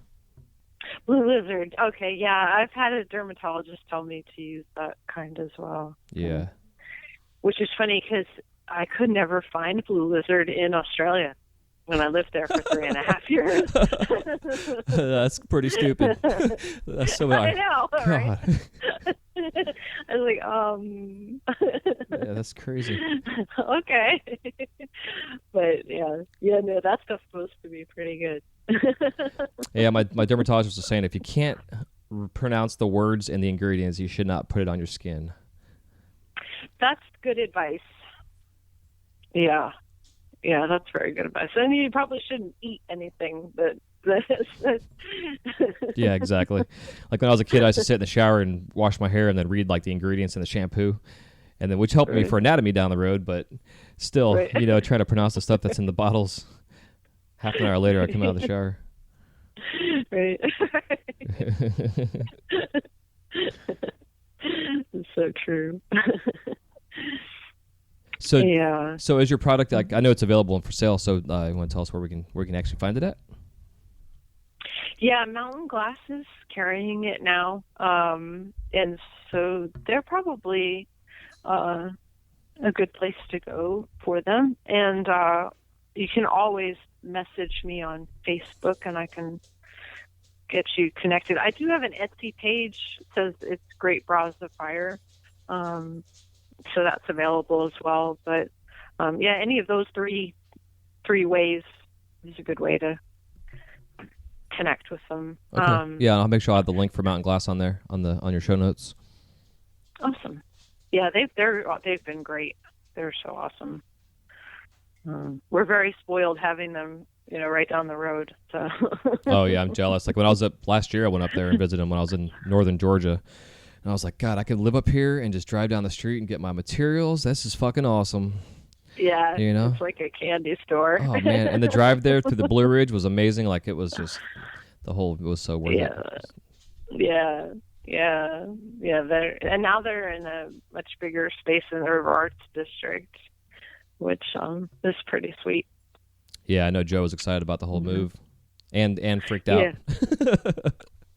Blue Lizard. Okay, yeah, I've had a dermatologist tell me to use that kind as well. Yeah. Which is funny because I could never find Blue Lizard in Australia when I lived there for 3.5 years. That's pretty stupid. That's so I know, God. Right? I was like, Yeah, that's crazy. Okay. But no, that stuff's supposed to be pretty good. Yeah, my dermatologist was saying if you can't pronounce the words and the ingredients, you should not put it on your skin. That's good advice. Yeah, that's very good advice. And you probably shouldn't eat anything that. Yeah, exactly. Like when I was a kid, I used to sit in the shower and wash my hair and then read like the ingredients in the shampoo, and then which helped me for anatomy down the road. But still, trying to pronounce the stuff that's in the bottles. Half an hour later, I come out of the shower. Right. It's so true. So is your product, like, I know it's available and for sale, so you want to tell us where we can actually find it at? Yeah, Mountain Glass is carrying it now. And so they're probably a good place to go for them. And you can always message me on Facebook and I can get you connected. I do have an Etsy page. It says it's Great Bras of Fire. So that's available as well. But any of those three ways is a good way to connect with them. Okay. I'll make sure I have the link for Mountain Glass on there on your show notes. Awesome. Yeah, they've been great. They're so awesome. We're very spoiled having them, right down the road. So. Oh yeah, I'm jealous. Like when I was last year, I went up there and visited them when I was in northern Georgia. And I was like, God, I could live up here and just drive down the street and get my materials. This is fucking awesome. Yeah, it's like a candy store. Oh, man. And the drive there through the Blue Ridge was amazing. Like, it was just, it was so worth it. Yeah. And now they're in a much bigger space in the River Arts District, which is pretty sweet. Yeah, I know Joe was excited about the whole move and freaked out. Yeah.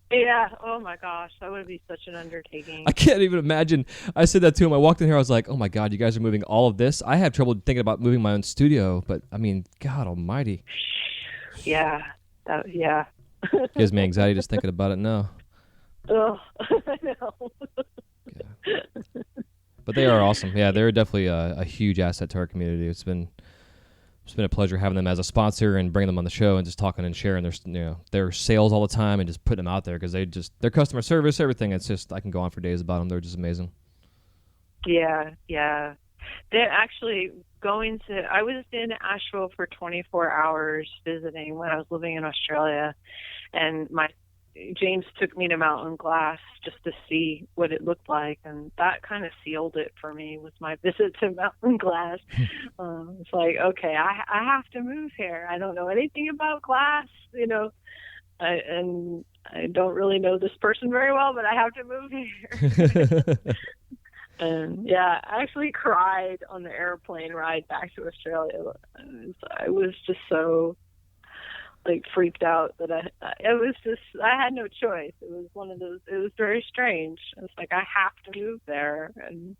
Yeah. Oh my gosh, that would be such an undertaking. I can't even imagine. I said that to him. I walked in here. I was like, "Oh my God, you guys are moving all of this." I have trouble thinking about moving my own studio, but I mean, God Almighty. Yeah. Gives me anxiety just thinking about it now. Oh, I know. Yeah. But they are awesome. Yeah, they're definitely a huge asset to our community. It's been a pleasure having them as a sponsor and bringing them on the show and just talking and sharing their sales all the time and just putting them out there because their customer service, everything. It's just, I can go on for days about them. They're just amazing. Yeah. They're actually I was in Asheville for 24 hours visiting when I was living in Australia, and James took me to Mountain Glass just to see what it looked like, and that kind of sealed it for me with my visit to Mountain Glass. It's like, okay, I have to move here. I don't know anything about glass, and I don't really know this person very well, but I have to move here. And yeah, I actually cried on the airplane ride back to Australia. I was just so freaked out that I had no choice. It was one of those, it was very strange. It's like, I have to move there. And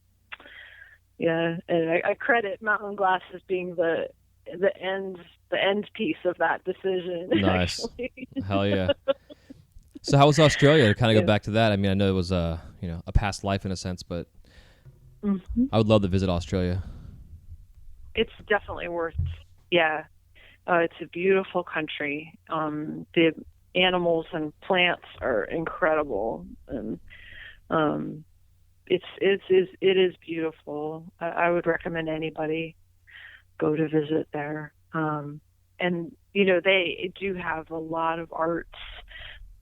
yeah, and I credit Mountain Glass as being the end piece of that decision. Nice. Hell yeah. So how was Australia, to kind of go back to that? I mean, I know it was a past life in a sense, but I would love to visit Australia. It's definitely worth, yeah. It's a beautiful country. The animals and plants are incredible, and it is beautiful. I would recommend anybody go to visit there. And they do have a lot of arts.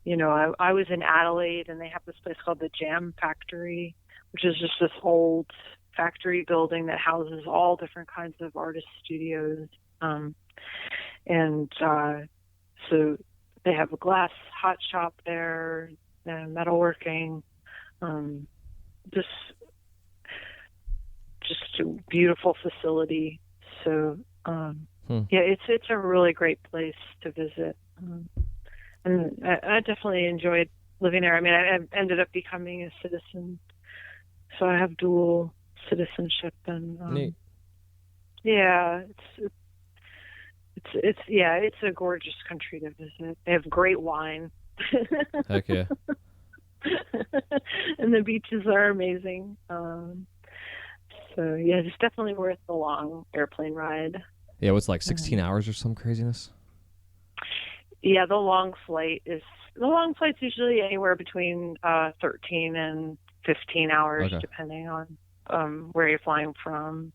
I was in Adelaide, and they have this place called the Jam Factory, which is just this old factory building that houses all different kinds of artist studios. So they have a glass hot shop there, metalworking, just a beautiful facility. So it's a really great place to visit, and I definitely enjoyed living there. I mean, I ended up becoming a citizen, so I have dual citizenship, and neat. Yeah, it's a gorgeous country to visit. They have great wine. Heck yeah. And the beaches are amazing. So yeah, it's definitely worth the long airplane ride. Yeah, it was like 16 hours or some craziness. Yeah, the long flight's usually anywhere between 13 and 15 hours, depending on where you're flying from.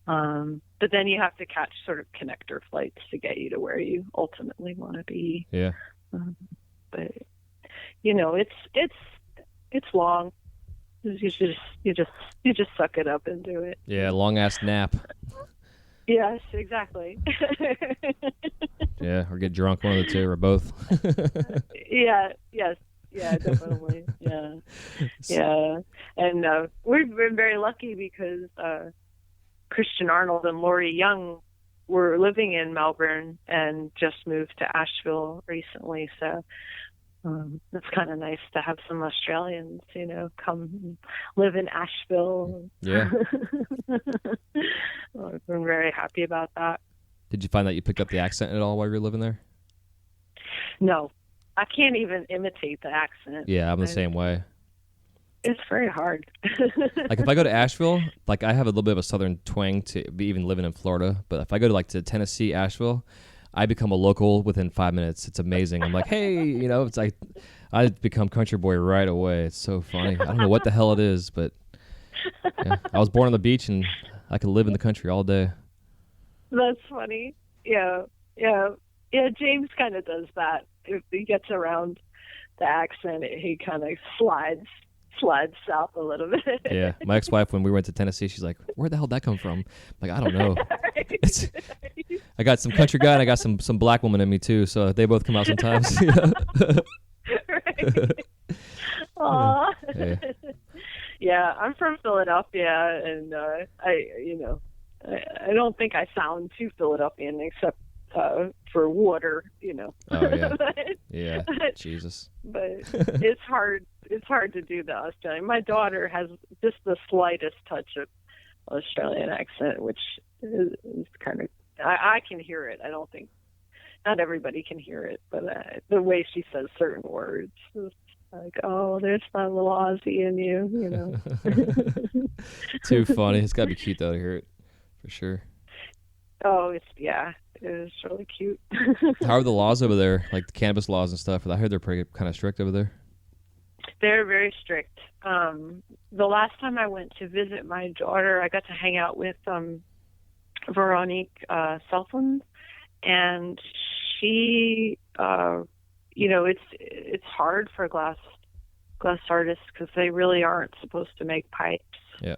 But then you have to catch sort of connector flights to get you to where you ultimately want to be. Yeah. But it's long. You just suck it up and do it. Yeah, long ass nap. Yes, exactly. Yeah, or get drunk, one of the two, or both. Yeah, definitely. Yeah. And we've been very lucky because Christian Arnold and Laurie Young were living in Melbourne and just moved to Asheville recently. So it's kind of nice to have some Australians, come live in Asheville. Yeah. I've been very happy about that. Did you find that you picked up the accent at all while you were living there? No, I can't even imitate the accent. Yeah, I'm the same way. It's very hard. Like if I go to Asheville, like I have a little bit of a southern twang to be even living in Florida. But if I go to Tennessee, Asheville, I become a local within 5 minutes. It's amazing. I'm like, hey, it's like I become country boy right away. It's so funny. I don't know what the hell it is, but yeah. I was born on the beach and I could live in the country all day. That's funny. Yeah. James kind of does that. If he gets around the accent, he kind of slides south a little bit. Yeah, my ex-wife, when we went to Tennessee, she's like, "Where the hell did that come from?" I'm like, I don't know. I got some country guy and I got some black woman in me too, so they both come out sometimes. Right. Aww. Yeah, I'm from Philadelphia, and I don't think I sound too Philadelphian except for water, Oh yeah. Jesus. But it's hard to do the Australian. My daughter has just the slightest touch of Australian accent, which is kind of, I can hear it. I don't think, not everybody can hear it, but the way she says certain words is like, oh, there's that little Aussie in you, Too funny. It's got to be cute though to hear it, for sure. Oh, it is really cute. How are the laws over there, like the cannabis laws and stuff? I heard they're pretty kind of strict over there. They're very strict. The last time I went to visit my daughter, I got to hang out with Veronique Selfland, and she, it's hard for glass artists because they really aren't supposed to make pipes. Yeah.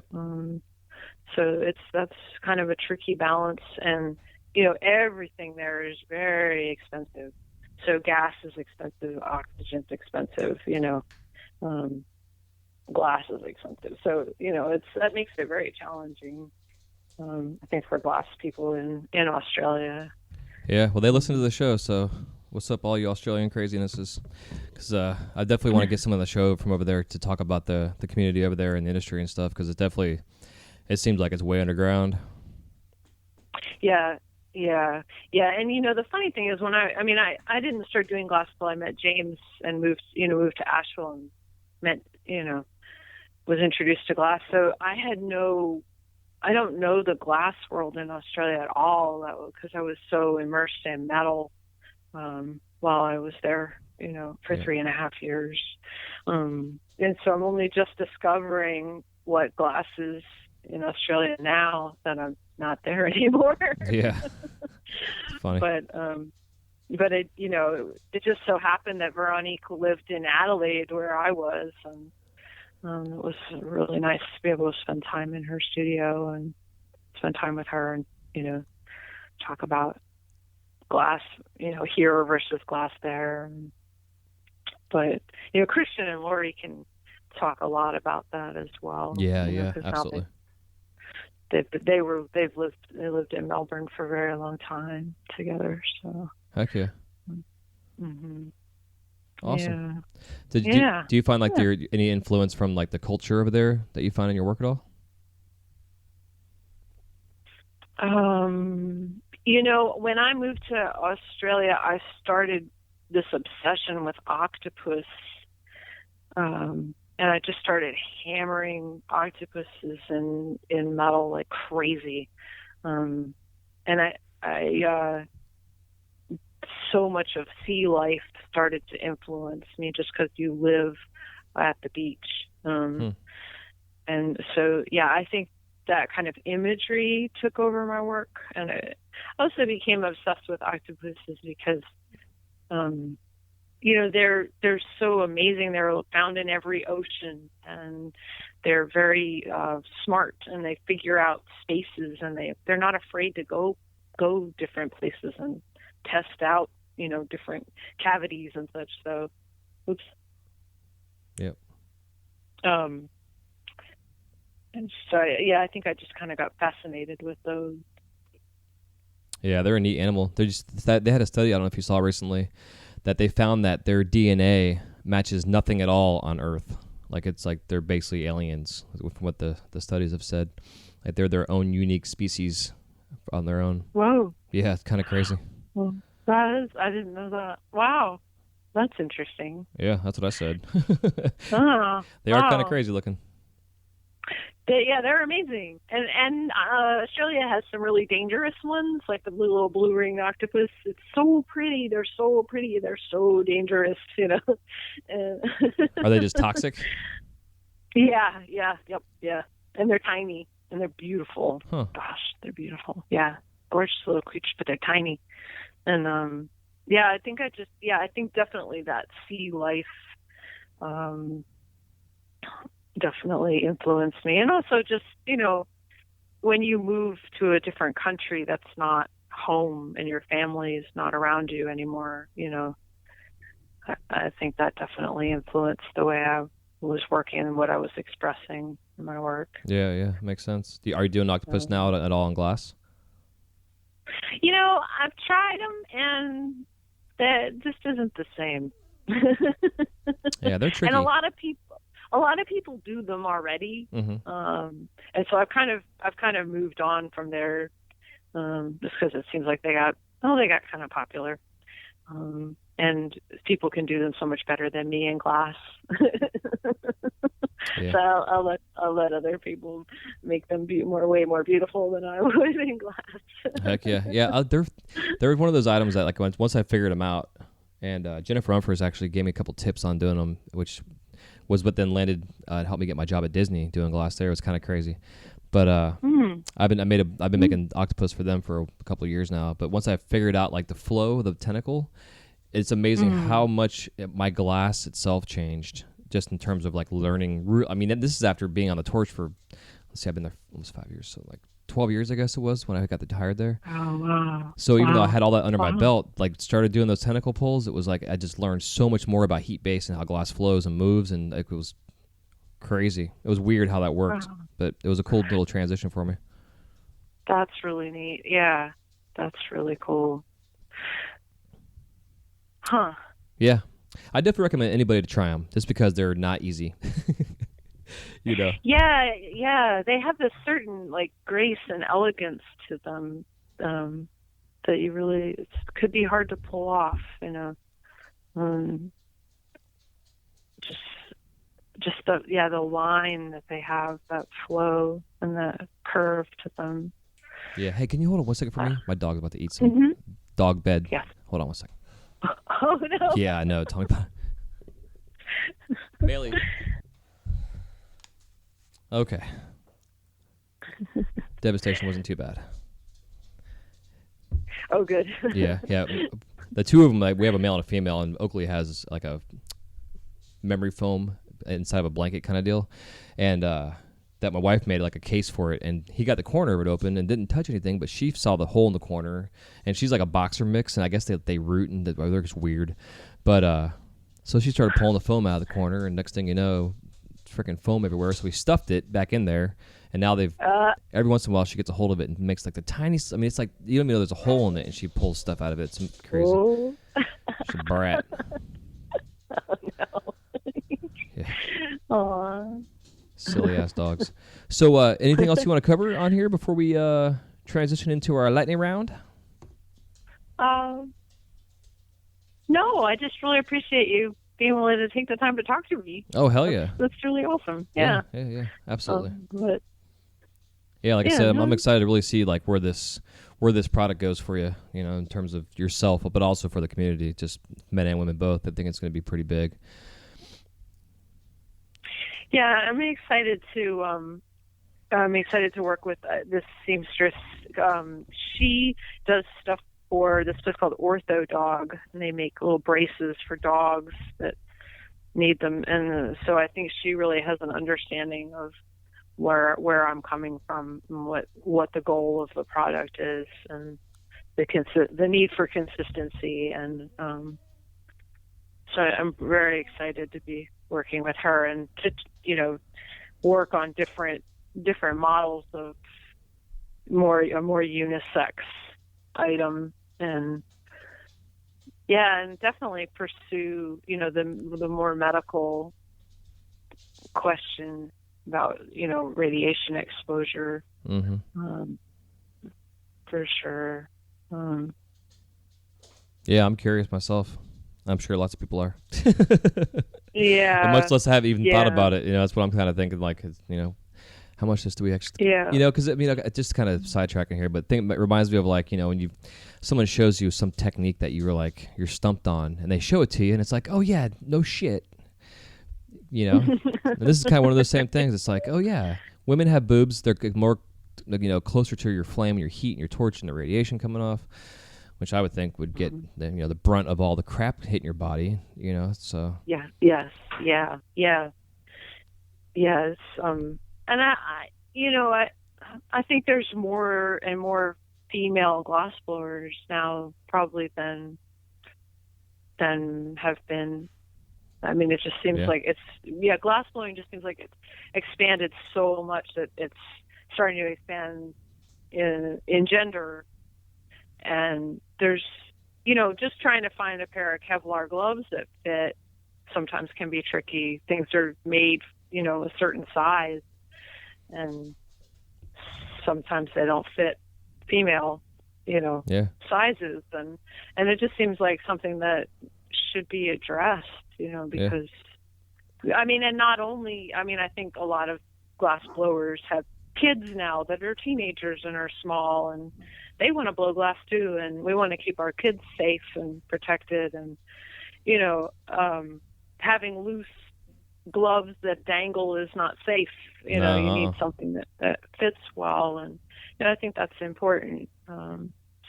So that's kind of a tricky balance, and everything there is very expensive. So gas is expensive, oxygen's expensive, glass is expensive. So that makes it very challenging. I think for glass people in Australia. Yeah, well, they listen to the show, so what's up, all you Australian crazinesses? Because I definitely want to get someone on the show from over there to talk about the community over there and the industry and stuff, because it seems like it's way underground. Yeah. And the funny thing is, when I didn't start doing glass till I met James and moved to Asheville and was introduced to glass. So I I don't know the glass world in Australia at all, because I was so immersed in metal while I was there, for 3.5 years. And so I'm only just discovering what glass is in Australia now that I'm not there anymore. Yeah, it's funny. But it, it just so happened that Veronique lived in Adelaide where I was, and it was really nice to be able to spend time in her studio and spend time with her and, talk about glass, here versus glass there. But, Christian and Lori can talk a lot about that as well. Yeah, absolutely. They lived in Melbourne for a very long time together. So heck yeah. Mm-hmm. Awesome. Yeah. Do you find like there any influence from like the culture over there that you find in your work at all? When I moved to Australia, I started this obsession with octopus. And I just started hammering octopuses in metal like crazy. And I so much of sea life started to influence me just because you live at the beach. And so, I think that kind of imagery took over my work. And I also became obsessed with octopuses because, they're so amazing. They're found in every ocean, and they're very smart, and they figure out spaces, and they're not afraid to go different places and test out, different cavities and such. So, oops. Yep. And so, I think I just kind of got fascinated with those. Yeah, they're a neat animal. They had a study, I don't know if you saw recently, that they found that their DNA matches nothing at all on Earth. Like it's like they're basically aliens, from what the studies have said. Like they're their own unique species on their own. Whoa. Yeah, it's kind of crazy. Well, I didn't know that. Wow. That's interesting. Yeah, that's what I said. They Wow. are kind of crazy looking. They're amazing. And Australia has some really dangerous ones, like the little blue ring octopus. It's so pretty. They're so pretty. They're so dangerous, Are they just toxic? Yeah. And they're tiny, and they're beautiful. Huh. Gosh, they're beautiful. Yeah, gorgeous little creatures, but they're tiny. And I think definitely that sea life definitely influenced me. And also just, when you move to a different country that's not home and your family is not around you anymore, I think that definitely influenced the way I was working and what I was expressing in my work. Yeah, makes sense. Are you doing octopus now at all in glass? I've tried them, and that just isn't the same. Yeah, they're tricky. And a lot of people do them already. Mm-hmm. And so I've kind of moved on from there, just because it seems like they got kind of popular. And people can do them so much better than me in glass. Yeah. So I'll let other people make them be way more beautiful than I would in glass. Heck yeah. They're one of those items that like once I figured them out, and Jennifer Umphers actually gave me a couple tips on doing them, which was what then landed helped me get my job at Disney doing glass there. It was kind of crazy. But I've been making octopus for them for a couple of years now. But once I figured out like the flow of the tentacle, it's amazing how much my glass itself changed, just in terms of like learning. I mean, this is after being on the torch for, let's see, I've been there almost 5 years, so like 12 years, I guess it was, when I got hired there. Oh, wow. So even though I had all that under my belt, like started doing those tentacle pulls, it was like I just learned so much more about heat base and how glass flows and moves, and it was crazy. It was weird how that worked, but it was a cool little transition for me. That's really neat. Yeah, that's really cool. Huh. Yeah. I definitely recommend anybody to try them, just because they're not easy. Yeah. They have this certain like grace and elegance to them that you really could be hard to pull off. Just the line that they have, that flow and the curve to them. Yeah. Hey, can you hold on 1 second for me? My dog's about to eat some dog bed. Yes. Hold on 1 second. Oh, no. Yeah, I know. Tell me about it. Bailey. Okay. Devastation wasn't too bad. Oh, good. Yeah. The two of them, like, we have a male and a female, and Oakley has like a memory foam inside of a blanket kind of deal, and that my wife made like a case for it, and he got the corner of it open and didn't touch anything, but she saw the hole in the corner, and she's like a boxer mix, and I guess they root and they're just weird, but so she started pulling the foam out of the corner, and next thing you know, freaking foam everywhere. So we stuffed it back in there, and now they've every once in a while she gets a hold of it and makes like the tiniest. I mean, it's like you don't even know there's a hole in it, and she pulls stuff out of it. It's crazy. Oh. She's a brat. Oh, no. Yeah. Aw. Silly ass dogs. So, anything else you want to cover on here before we transition into our lightning round? No, I just really appreciate you being willing to take the time to talk to me. Oh, hell yeah. That's really awesome. Yeah. Yeah, absolutely. But yeah, like I said, I'm excited to really see like where this product goes for you, you know, in terms of yourself, but also for the community, just men and women both. I think it's going to be pretty big. Yeah, I'm excited to work with this seamstress. She does stuff for this place called Ortho Dog, and they make little braces for dogs that need them. And so I think she really has an understanding of where I'm coming from and what the goal of the product is, and the need for consistency. And so I'm very excited to be working with her and to, you know, work on different models of a more unisex item, and definitely pursue, you know, the more medical question about, you know, radiation exposure. For sure. Yeah, I'm curious myself. I'm sure lots of people are. Yeah. And much less have even thought about it. You know, that's what I'm kind of thinking. Like, you know, how much do we actually? Yeah. You know, because I mean, just kind of sidetracking here, but it reminds me of like, you know, when someone shows you some technique that you're stumped on, and they show it to you, and it's like, oh yeah, no shit. You know, and this is kind of one of those same things. It's like, oh yeah, women have boobs. They're more, you know, closer to your flame, your heat, and your torch, and the radiation coming off, which I would think would get the brunt of all the crap hitting your body. You know, so yes. And I think there's more and more female glass blowers now probably than have been. I mean, it just seems like glass blowing just seems like it's expanded so much that it's starting to expand in gender. And there's, you know, just trying to find a pair of Kevlar gloves that fit sometimes can be tricky. Things are made, you know, a certain size, and sometimes they don't fit female, you know, sizes. And it just seems like something that should be addressed, you know, because, I mean, and not only, I mean, I think a lot of glass blowers have kids now that are teenagers and are small, and they want to blow glass too, and we want to keep our kids safe and protected. And, you know, having loose gloves that dangle is not safe. You know, you need something that fits well, and I think that's important.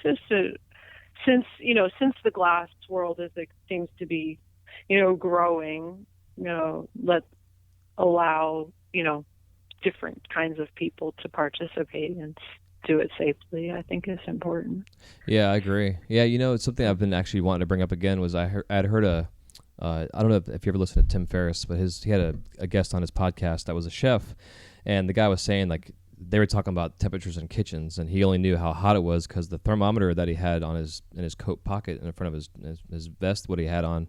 Since the glass world seems to be, you know, growing, you know, let's allow, you know, different kinds of people to participate and do it safely. I think is important. Yeah, I agree. Yeah, you know, it's something I've been actually wanting to bring up again was I'd heard I don't know if you ever listened to Tim Ferriss, but he had a guest on his podcast that was a chef, and the guy was saying, like, they were talking about temperatures in kitchens, and he only knew how hot it was because the thermometer that he had in his coat pocket in front of his vest, what he had on,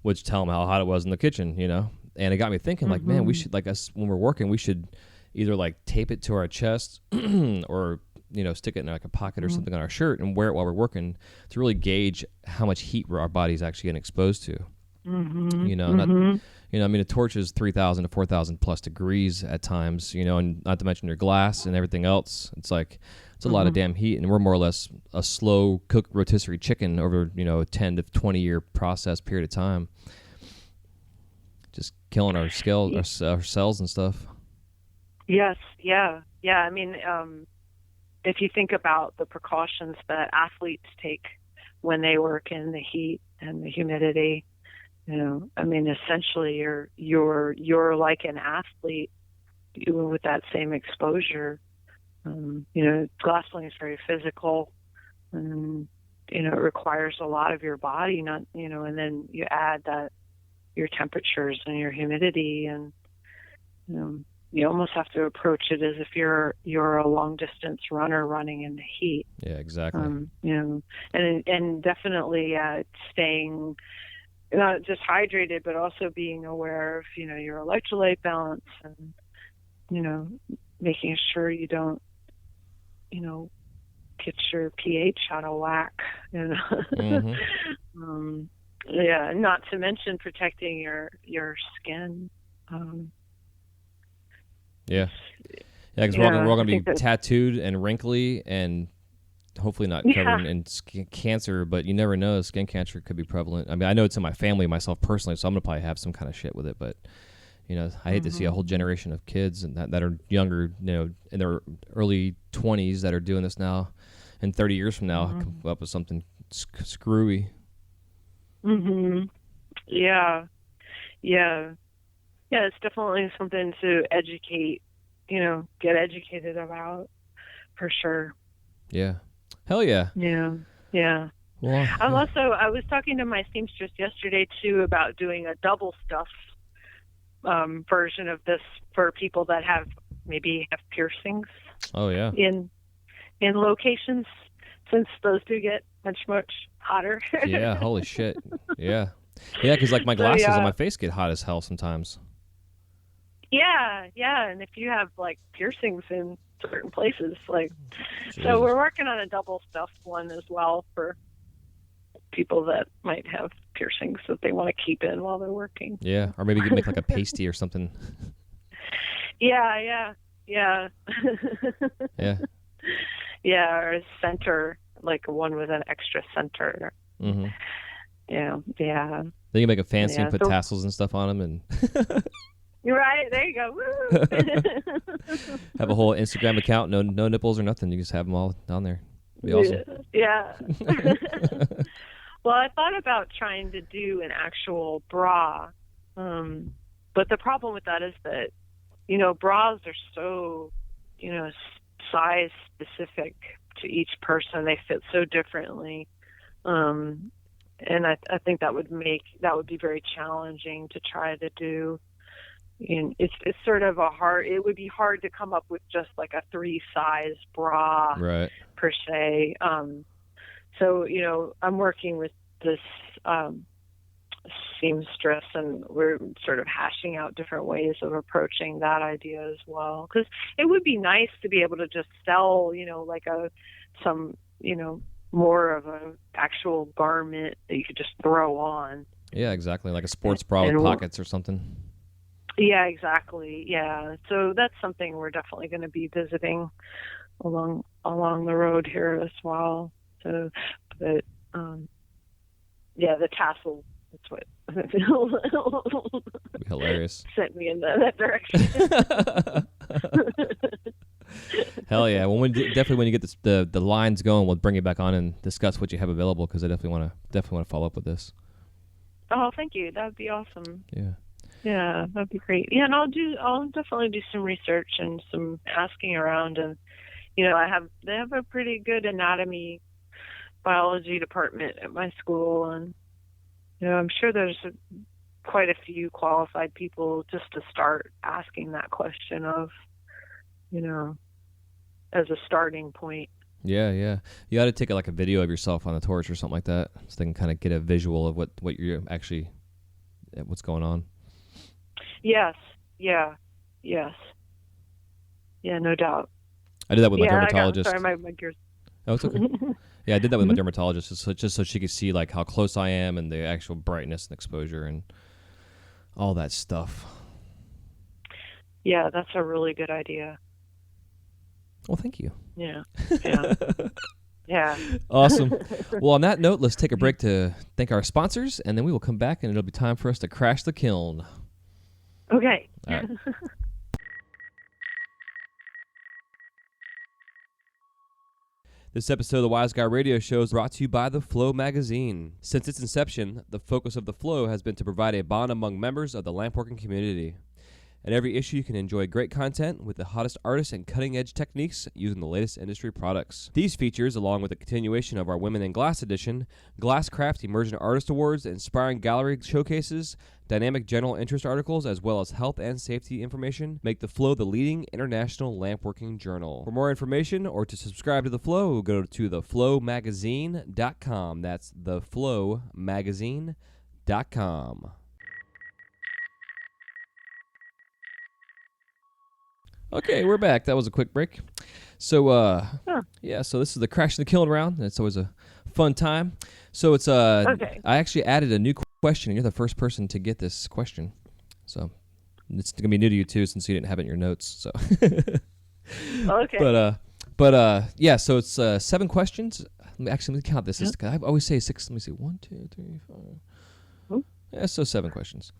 would tell him how hot it was in the kitchen, you know. And it got me thinking, like, man, we should, like, us when we're working, we should either like tape it to our chest or, you know, stick it in like a pocket or something on our shirt and wear it while we're working to really gauge how much heat our body's actually getting exposed to. You know, I mean, a torch is 3,000 to 4,000 plus degrees at times, and not to mention your glass and everything else. It's like, it's a lot of damn heat, and we're more or less a slow cooked rotisserie chicken over, a 10 to 20 year process period of time. Just killing our cells and stuff. Yes. Yeah. Yeah. I mean, if you think about the precautions that athletes take when they work in the heat and the humidity, I mean, essentially you're like an athlete with that same exposure. Glassblowing is very physical, and it requires a lot of your body, and then you add that your temperatures and your humidity, and you almost have to approach it as if you're a long distance runner running in the heat. Yeah, exactly. And definitely staying not just hydrated, but also being aware of your electrolyte balance, and making sure you don't get your pH out of whack. Yeah, not to mention protecting your skin. Yeah, because we're all going to be tattooed and wrinkly and hopefully not covered in skin cancer, but you never know. Skin cancer could be prevalent. I mean, I know it's in my family, myself personally, so I'm going to probably have some kind of shit with it, but I hate to see a whole generation of kids and that are younger, in their early 20s that are doing this now, and 30 years from now come up with something screwy. Yeah. It's definitely something to educate, get educated about, for sure. Yeah. Hell yeah. Yeah. Well, I was talking to my seamstress yesterday too about doing a double stuff version of this for people that maybe have piercings. Oh yeah. In locations, since those do get much hotter. Yeah. Holy shit. Yeah. Yeah, because like my glasses on my face get hot as hell sometimes. Yeah, and if you have like piercings in certain places, Jesus. So we're working on a double stuffed one as well for people that might have piercings that they want to keep in while they're working. Yeah, or maybe you could make like a pasty or something. Yeah. Yeah. Yeah, or a center, like one with an extra center. Yeah. Then you make a fancy and put tassels and stuff on them, and you're right. There you go. Woo! Have a whole Instagram account, no nipples or nothing. You just have them all down there. It'd be awesome. Yeah. Well, I thought about trying to do an actual bra, but the problem with that is that bras are so size specific to each person. They fit so differently. And I think that would be very challenging to try to do. And it's sort of it would be hard to come up with just like a 3 size bra, right, per se. So, I'm working with this seamstress, and we're sort of hashing out different ways of approaching that idea as well. Because it would be nice to be able to just sell, like more of a actual garment that you could just throw on. Yeah, exactly. Like a sports bra with pockets or something. Yeah, exactly. Yeah. So that's something we're definitely going to be visiting along the road here as well. So, but, the tassel, that's what hilarious. Sent me in that direction. Hell yeah! When you get the lines going, we'll bring you back on and discuss what you have available, because I definitely want to follow up with this. Oh, thank you. That would be awesome. Yeah, that'd be great. Yeah, and I'll definitely do some research and some asking around, and they have a pretty good anatomy biology department at my school, and I'm sure there's quite a few qualified people just to start asking that question of, as a starting point. Yeah. You got to take like a video of yourself on the torch or something like that, so they can kind of get a visual of what you're actually, what's going on. Yes. Yeah, no doubt. I did that with my dermatologist. Sorry, my gears. Oh, it's okay. Yeah, I did that with my dermatologist, just so she could see like how close I am and the actual brightness and exposure, and all that stuff. Yeah, that's a really good idea. Well, thank you. Yeah. Yeah. Yeah. Awesome. Well, on that note, let's take a break to thank our sponsors, and then we will come back, and it'll be time for us to crash the kiln. Okay. All right. This episode of the Wise Guy Radio Show is brought to you by The Flow magazine. Since its inception, the focus of The Flow has been to provide a bond among members of the lampworking community. At every issue, you can enjoy great content with the hottest artists and cutting-edge techniques using the latest industry products. These features, along with the continuation of our Women in Glass edition, Glasscraft Emerging Artist Awards, inspiring gallery showcases, dynamic general interest articles, as well as health and safety information, make The Flow the leading international lampworking journal. For more information or to subscribe to The Flow, go to theflowmagazine.com. That's theflowmagazine.com. Okay, we're back. That was a quick break. So, so this is the Crash the Kiln round. It's always a fun time. So it's Okay. I actually added a new question, and you're the first person to get this question. So it's gonna be new to you too, since you didn't have it in your notes. So, Okay. So it's 7 questions. Let me count this. I always say 6. Let me see. 1, 2, 3, 4. Yeah, so 7 questions.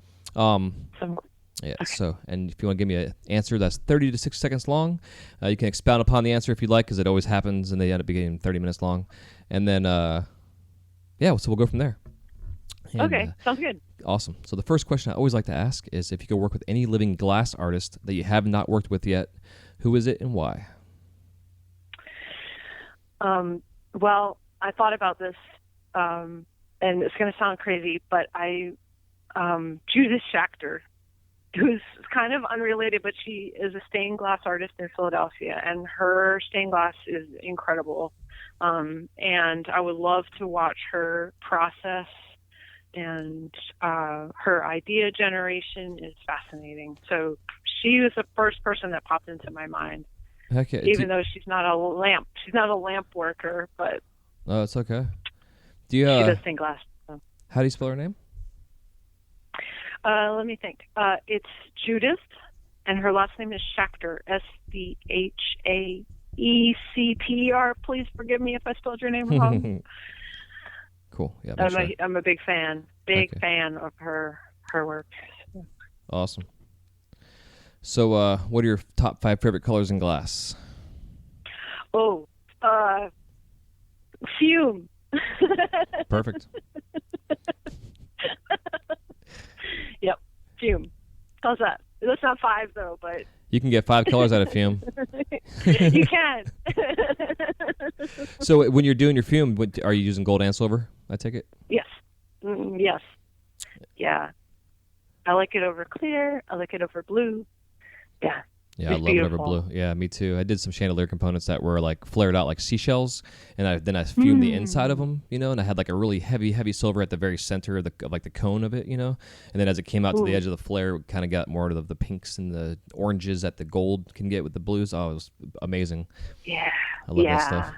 Yeah. Okay. So, and if you want to give me an answer that's 30 to 60 seconds long, you can expound upon the answer if you'd like, because it always happens, and they end up being 30 minutes long. And then, so we'll go from there. And, Okay. Sounds good. Awesome. So the first question I always like to ask is if you could work with any living glass artist that you have not worked with yet, who is it and why? Well, I thought about this, and it's going to sound crazy, but Judith Schachter, who's kind of unrelated, but she is a stained glass artist in Philadelphia, and her stained glass is incredible. And I would love to watch her process, and her idea generation is fascinating. So she was the first person that popped into my mind. Okay. Even though she's not a lamp worker, but Oh, it's okay. Do she you? does stained glass. So. How do you spell her name? Let me think. It's Judith, and her last name is Schachter, Schaecpr. Please forgive me if I spelled your name wrong. Cool. Yeah. I'm a big fan. Fan of her work. Awesome. So, what are your top 5 favorite colors in glass? Oh, fume. Perfect. Yep, fume. How's that? That's not 5 though, but You can get 5 colors out of fume. you can. So when you're doing your fume, are you using gold and silver, I take it? Yes. Yes. Yeah. I like it over clear. I like it over blue. Yeah. Yeah, I love it over blue. Yeah, me too. I did some chandelier components that were like flared out like seashells, and I fumed the inside of them, and I had like a really heavy silver at the very center of the cone of it, and then as it came out to the edge of the flare, it kind of got more of the pinks and the oranges that the gold can get with the blues. Oh, it was amazing. Yeah. I love that stuff.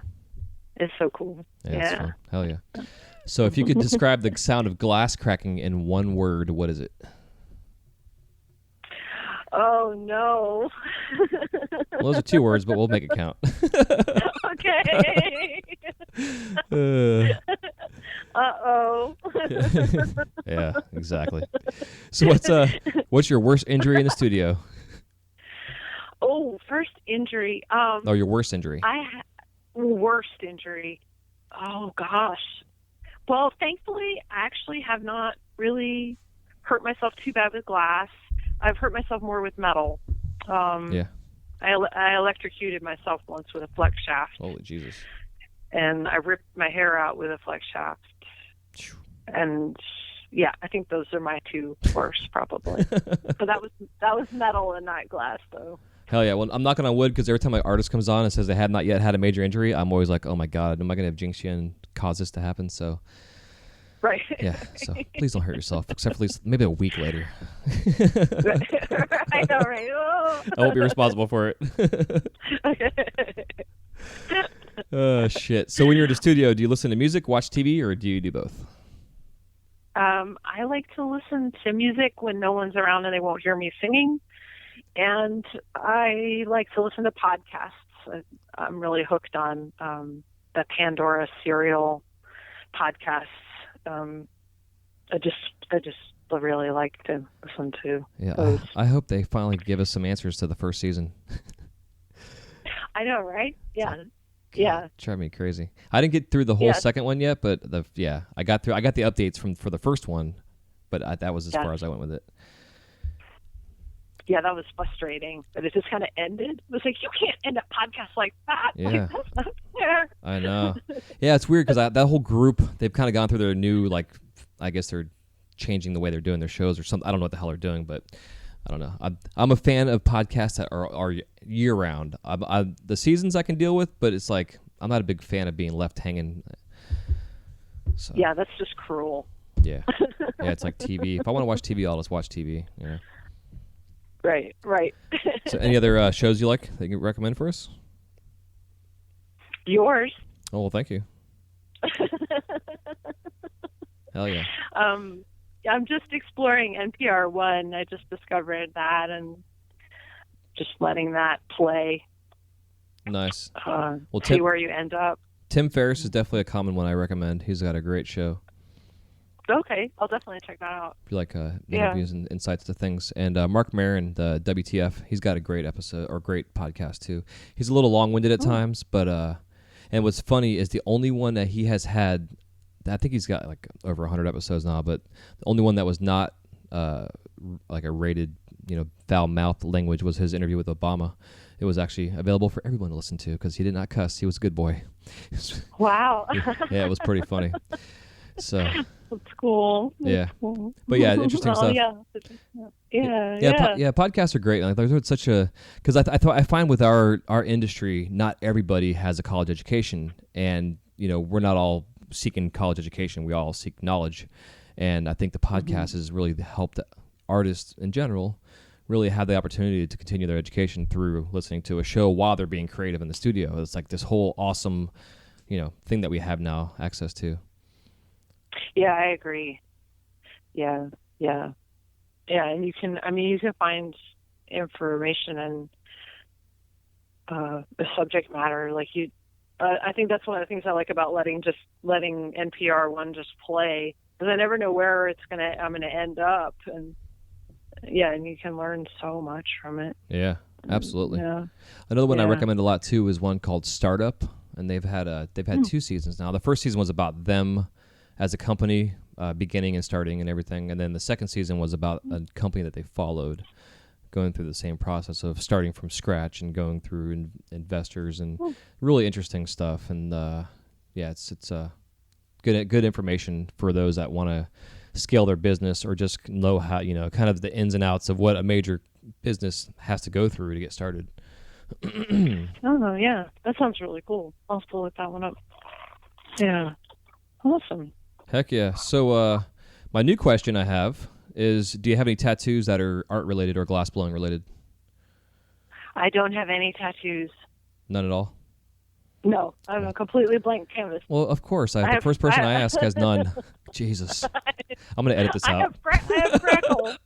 It's so cool. Yeah, it's fun. Hell yeah. So if you could describe the sound of glass cracking in one word, what is it? Oh, no. Well, those are 2 words, but we'll make it count. Okay. Uh-oh. Yeah, exactly. So what's your worst injury in the studio? Oh, first injury. Your worst injury. Worst injury. Oh, gosh. Well, thankfully, I actually have not really hurt myself too bad with glass. I've hurt myself more with metal. Yeah. I electrocuted myself once with a flex shaft. Holy Jesus. And I ripped my hair out with a flex shaft. And yeah, I think those are my 2 worst probably. But that was metal and not glass though. Hell yeah. Well, I'm knocking on wood because every time my artist comes on and says they have not yet had a major injury, I'm always like, oh my God, am I going to have jinx you and cause this to happen? So right. Yeah. So please don't hurt yourself, except for at least maybe a week later. I know, right? Oh. I won't be responsible for it. Oh, shit. So when you're in the studio, do you listen to music, watch TV, or do you do both? I like to listen to music when no one's around and they won't hear me singing. And I like to listen to podcasts. I'm really hooked on the Pandora Serial podcasts. I just really like to listen to those. I hope they finally give us some answers to the first season. I know, right? Yeah. God, yeah. Drive me crazy. I didn't get through the whole second one yet, but I got the updates for the first one, but that was as far as I went with it. Yeah, that was frustrating, but it just kind of ended. It was like, you can't end a podcast like that. Yeah. Like, that's not fair. I know. Yeah, it's weird because that whole group, they've kind of gone through their new, I guess they're changing the way they're doing their shows or something. I don't know what the hell they're doing, but I don't know. I'm a fan of podcasts that are year round. The seasons I can deal with, but it's like I'm not a big fan of being left hanging. So. Yeah, that's just cruel. Yeah, it's like TV. If I want to watch TV, I'll just watch TV. Yeah. Right. So, any other shows you like that you can recommend for us? Yours. Oh well, thank you. Hell yeah. I'm just exploring NPR One. I just discovered that and just letting that play. Nice. See where you end up. Tim Ferriss is definitely a common one I recommend. He's got a great show. Okay, I'll definitely check that out. If you like interviews and insights to things. And Mark Maron, the WTF, he's got a great episode or great podcast too. He's a little long-winded at times, but and what's funny is the only one that he has had, I think he's got like over 100 episodes now, but the only one that was not like a rated, foul-mouthed language was his interview with Obama. It was actually available for everyone to listen to because he did not cuss. He was a good boy. Wow. Yeah, it was pretty funny. So that's cool. That's cool. But yeah, interesting stuff. Yeah. Podcasts are great. Like there's such a because I find with our industry, not everybody has a college education, and we're not all seeking college education. We all seek knowledge, and I think the podcast has really helped artists in general really have the opportunity to continue their education through listening to a show while they're being creative in the studio. It's like this whole awesome, thing that we have now access to. Yeah, I agree. Yeah. And you can find information and the subject matter. Like I think that's one of the things I like about letting NPR One just play, because I never know where I'm gonna end up, and you can learn so much from it. Yeah, absolutely. Yeah. Another one I recommend a lot too is one called Startup, and they've had 2 seasons now. The first season was about them as a company, beginning and starting and everything, and then the second season was about a company that they followed, going through the same process of starting from scratch and going through investors and really interesting stuff. And it's good information for those that want to scale their business or just know how kind of the ins and outs of what a major business has to go through to get started. Oh yeah, that sounds really cool. I'll have to look that one up. Yeah, awesome. Heck yeah. So my new question I have is, do you have any tattoos that are art related or glass blowing related? I don't have any tattoos. None at all? No, I'm a completely blank canvas. Well, of course. The first person I ask has none. Jesus. I'm going to edit this out. I have freckles.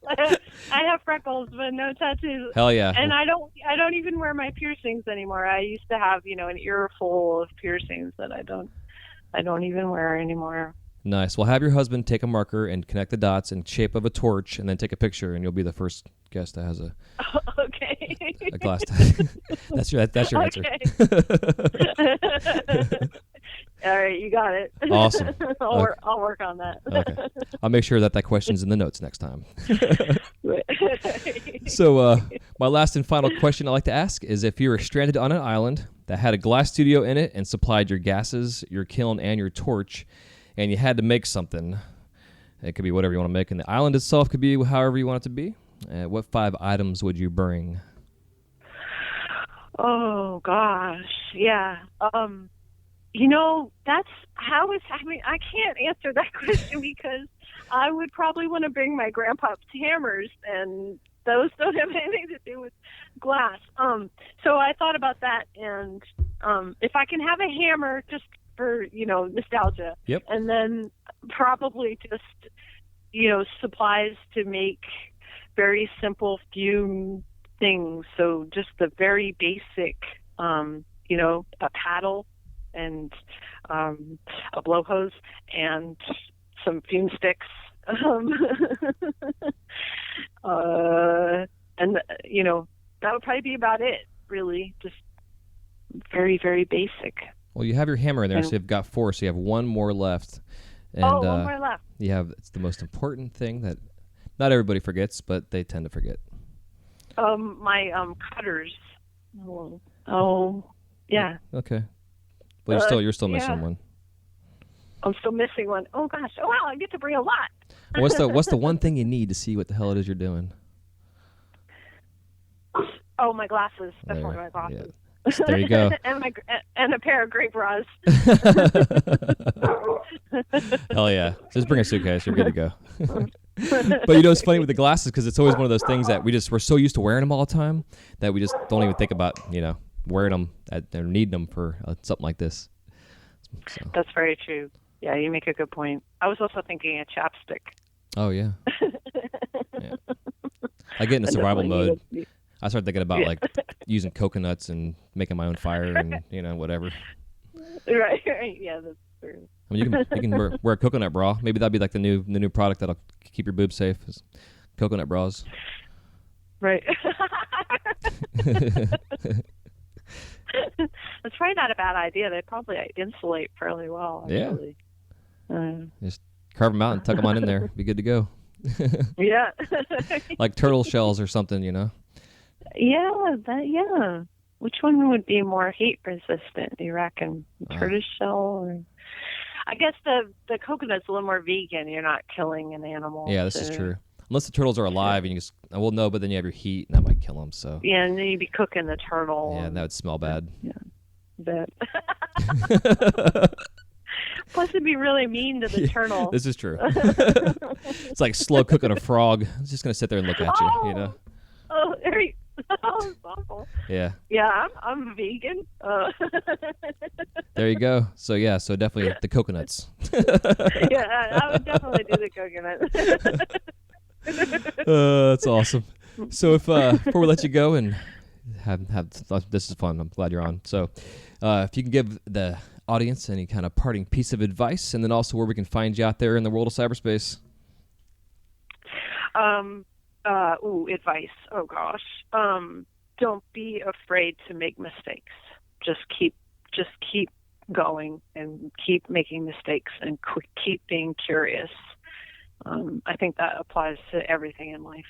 I have freckles, but no tattoos. Hell yeah. And I don't even wear my piercings anymore. I used to have, an ear full of piercings that I don't even wear anymore. Nice. Well, have your husband take a marker and connect the dots in shape of a torch, and then take a picture, and you'll be the first guest that has a glass tattoo. That's your answer. All right, you got it. Awesome. I'll work on that. Okay. I'll make sure that question's in the notes next time. So my last and final question I like to ask is, if you were stranded on an island that had a glass studio in it and supplied your gases, your kiln, and your torch, and you had to make something, it could be whatever you want to make, and the island itself could be however you want it to be, what 5 items would you bring? Oh, gosh. Yeah. I can't answer that question because I would probably want to bring my grandpa's hammers, and those don't have anything to do with glass. So I thought about that, and if I can have a hammer just for, nostalgia. Yep. And then probably just supplies to make very simple few things. So just the very basic, a paddle and a blow hose and some fume sticks. And that would probably be about it, really. Just very, very basic. Well, you have your hammer in there, so you've got 4, so you have 1 more left. And, one more left. It's the most important thing that not everybody forgets, but they tend to forget. My cutters. Oh, yeah. Okay. Well, you're still missing one. I'm still missing one. Oh gosh! Oh wow! I get to bring a lot. What's the one thing you need to see what the hell it is you're doing? Oh, my glasses. Definitely my glasses. Yeah. So there you go. and a pair of great bras. Hell yeah! Just bring a suitcase. You're good to go. But it's funny with the glasses because it's always one of those things that we're so used to wearing them all the time that we just don't even think about wearing them or needing them for something like this. So. That's very true. Yeah, you make a good point. I was also thinking a chapstick. Oh yeah. Yeah. I get into survival mode. I start thinking about like using coconuts and making my own fire and whatever. Right. Yeah, that's true. I mean, you can wear a coconut bra. Maybe that'd be like the new product that'll keep your boobs safe. Is coconut bras. Right. That's probably not a bad idea. They probably insulate fairly well. Actually. Yeah. Just carve them out and tuck them on in there. Be good to go. Yeah. Like turtle shells or something, Yeah. Yeah. Which one would be more heat resistant? Do you reckon? Tortoise shell or? I guess the coconut's a little more vegan. You're not killing an animal. Yeah, this is true. Unless the turtles are alive and you just, no, but then you have your heat and that might kill them. So. Yeah, and then you'd be cooking the turtle. Yeah, and that would smell bad. Yeah, that. Plus, it'd be really mean to the turtle. This is true. It's like slow cooking a frog. It's just gonna sit there and look at you. Oh, that's awful. Yeah. Yeah, I'm vegan. There you go. So definitely the coconuts. Yeah, I would definitely do the coconut. That's awesome. So before we let you go and have this is fun. I'm glad you're on. So if you can give the audience any kind of parting piece of advice, and then also where we can find you out there in the world of cyberspace. Advice. Oh gosh. Don't be afraid to make mistakes. Just keep going and keep making mistakes and keep being curious. I think that applies to everything in life.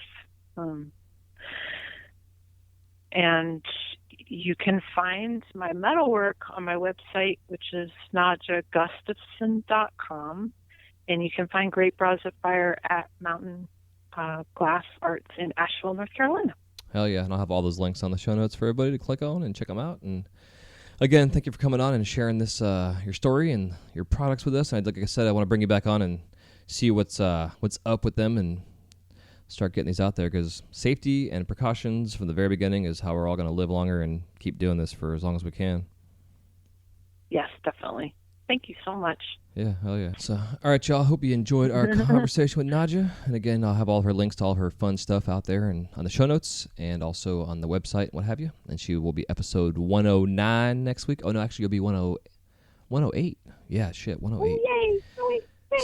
And you can find my metalwork on my website, which is NajdaGustafson.com. And you can find Great Bras of Fire at Mountain Glass Arts in Asheville, North Carolina. Hell yeah. And I'll have all those links on the show notes for everybody to click on and check them out. And again, thank you for coming on and sharing this, your story and your products with us. And like I said, I want to bring you back on and see what's up with them and start getting these out there, because safety and precautions from the very beginning is how we're all going to live longer and keep doing this for as long as we can. Yes, definitely. Thank you so much. Yeah, hell yeah. So, all right, y'all. Hope you enjoyed our conversation with Najda. And again, I'll have all of her links to all of her fun stuff out there and on the show notes and also on the website and what have you. And she will be episode 109 next week. Oh, no, actually, you'll be 108. Yeah, shit, 108. Yay.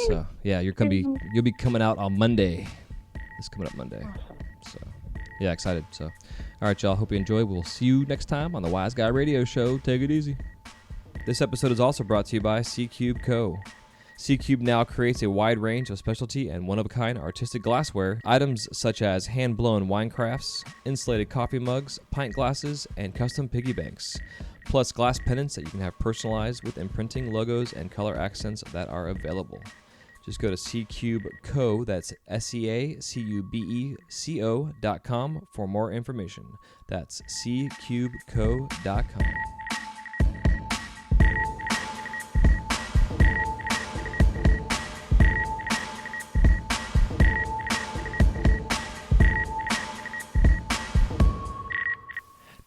So, yeah, you'll be coming out on Monday. It's coming up Monday. So, yeah, excited. So, all right, y'all. Hope you enjoy. We'll see you next time on the Wise Guy Radio Show. Take it easy. This episode is also brought to you by C-Cube Co. C-Cube now creates a wide range of specialty and one-of-a-kind artistic glassware, items such as hand-blown wine crafts, insulated coffee mugs, pint glasses, and custom piggy banks, plus glass pendants that you can have personalized with imprinting, logos, and color accents that are available. Just go to C-Cube Co, that's SEACUBECO.com for more information. That's CCubeCo.com.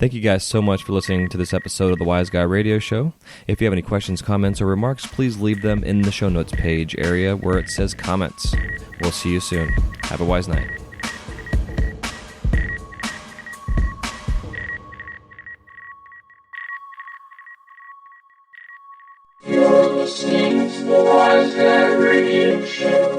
Thank you guys so much for listening to this episode of the Wise Guy Radio Show. If you have any questions, comments, or remarks, please leave them in the show notes page area where it says comments. We'll see you soon. Have a wise night. You're listening to the Wise Guy Radio Show.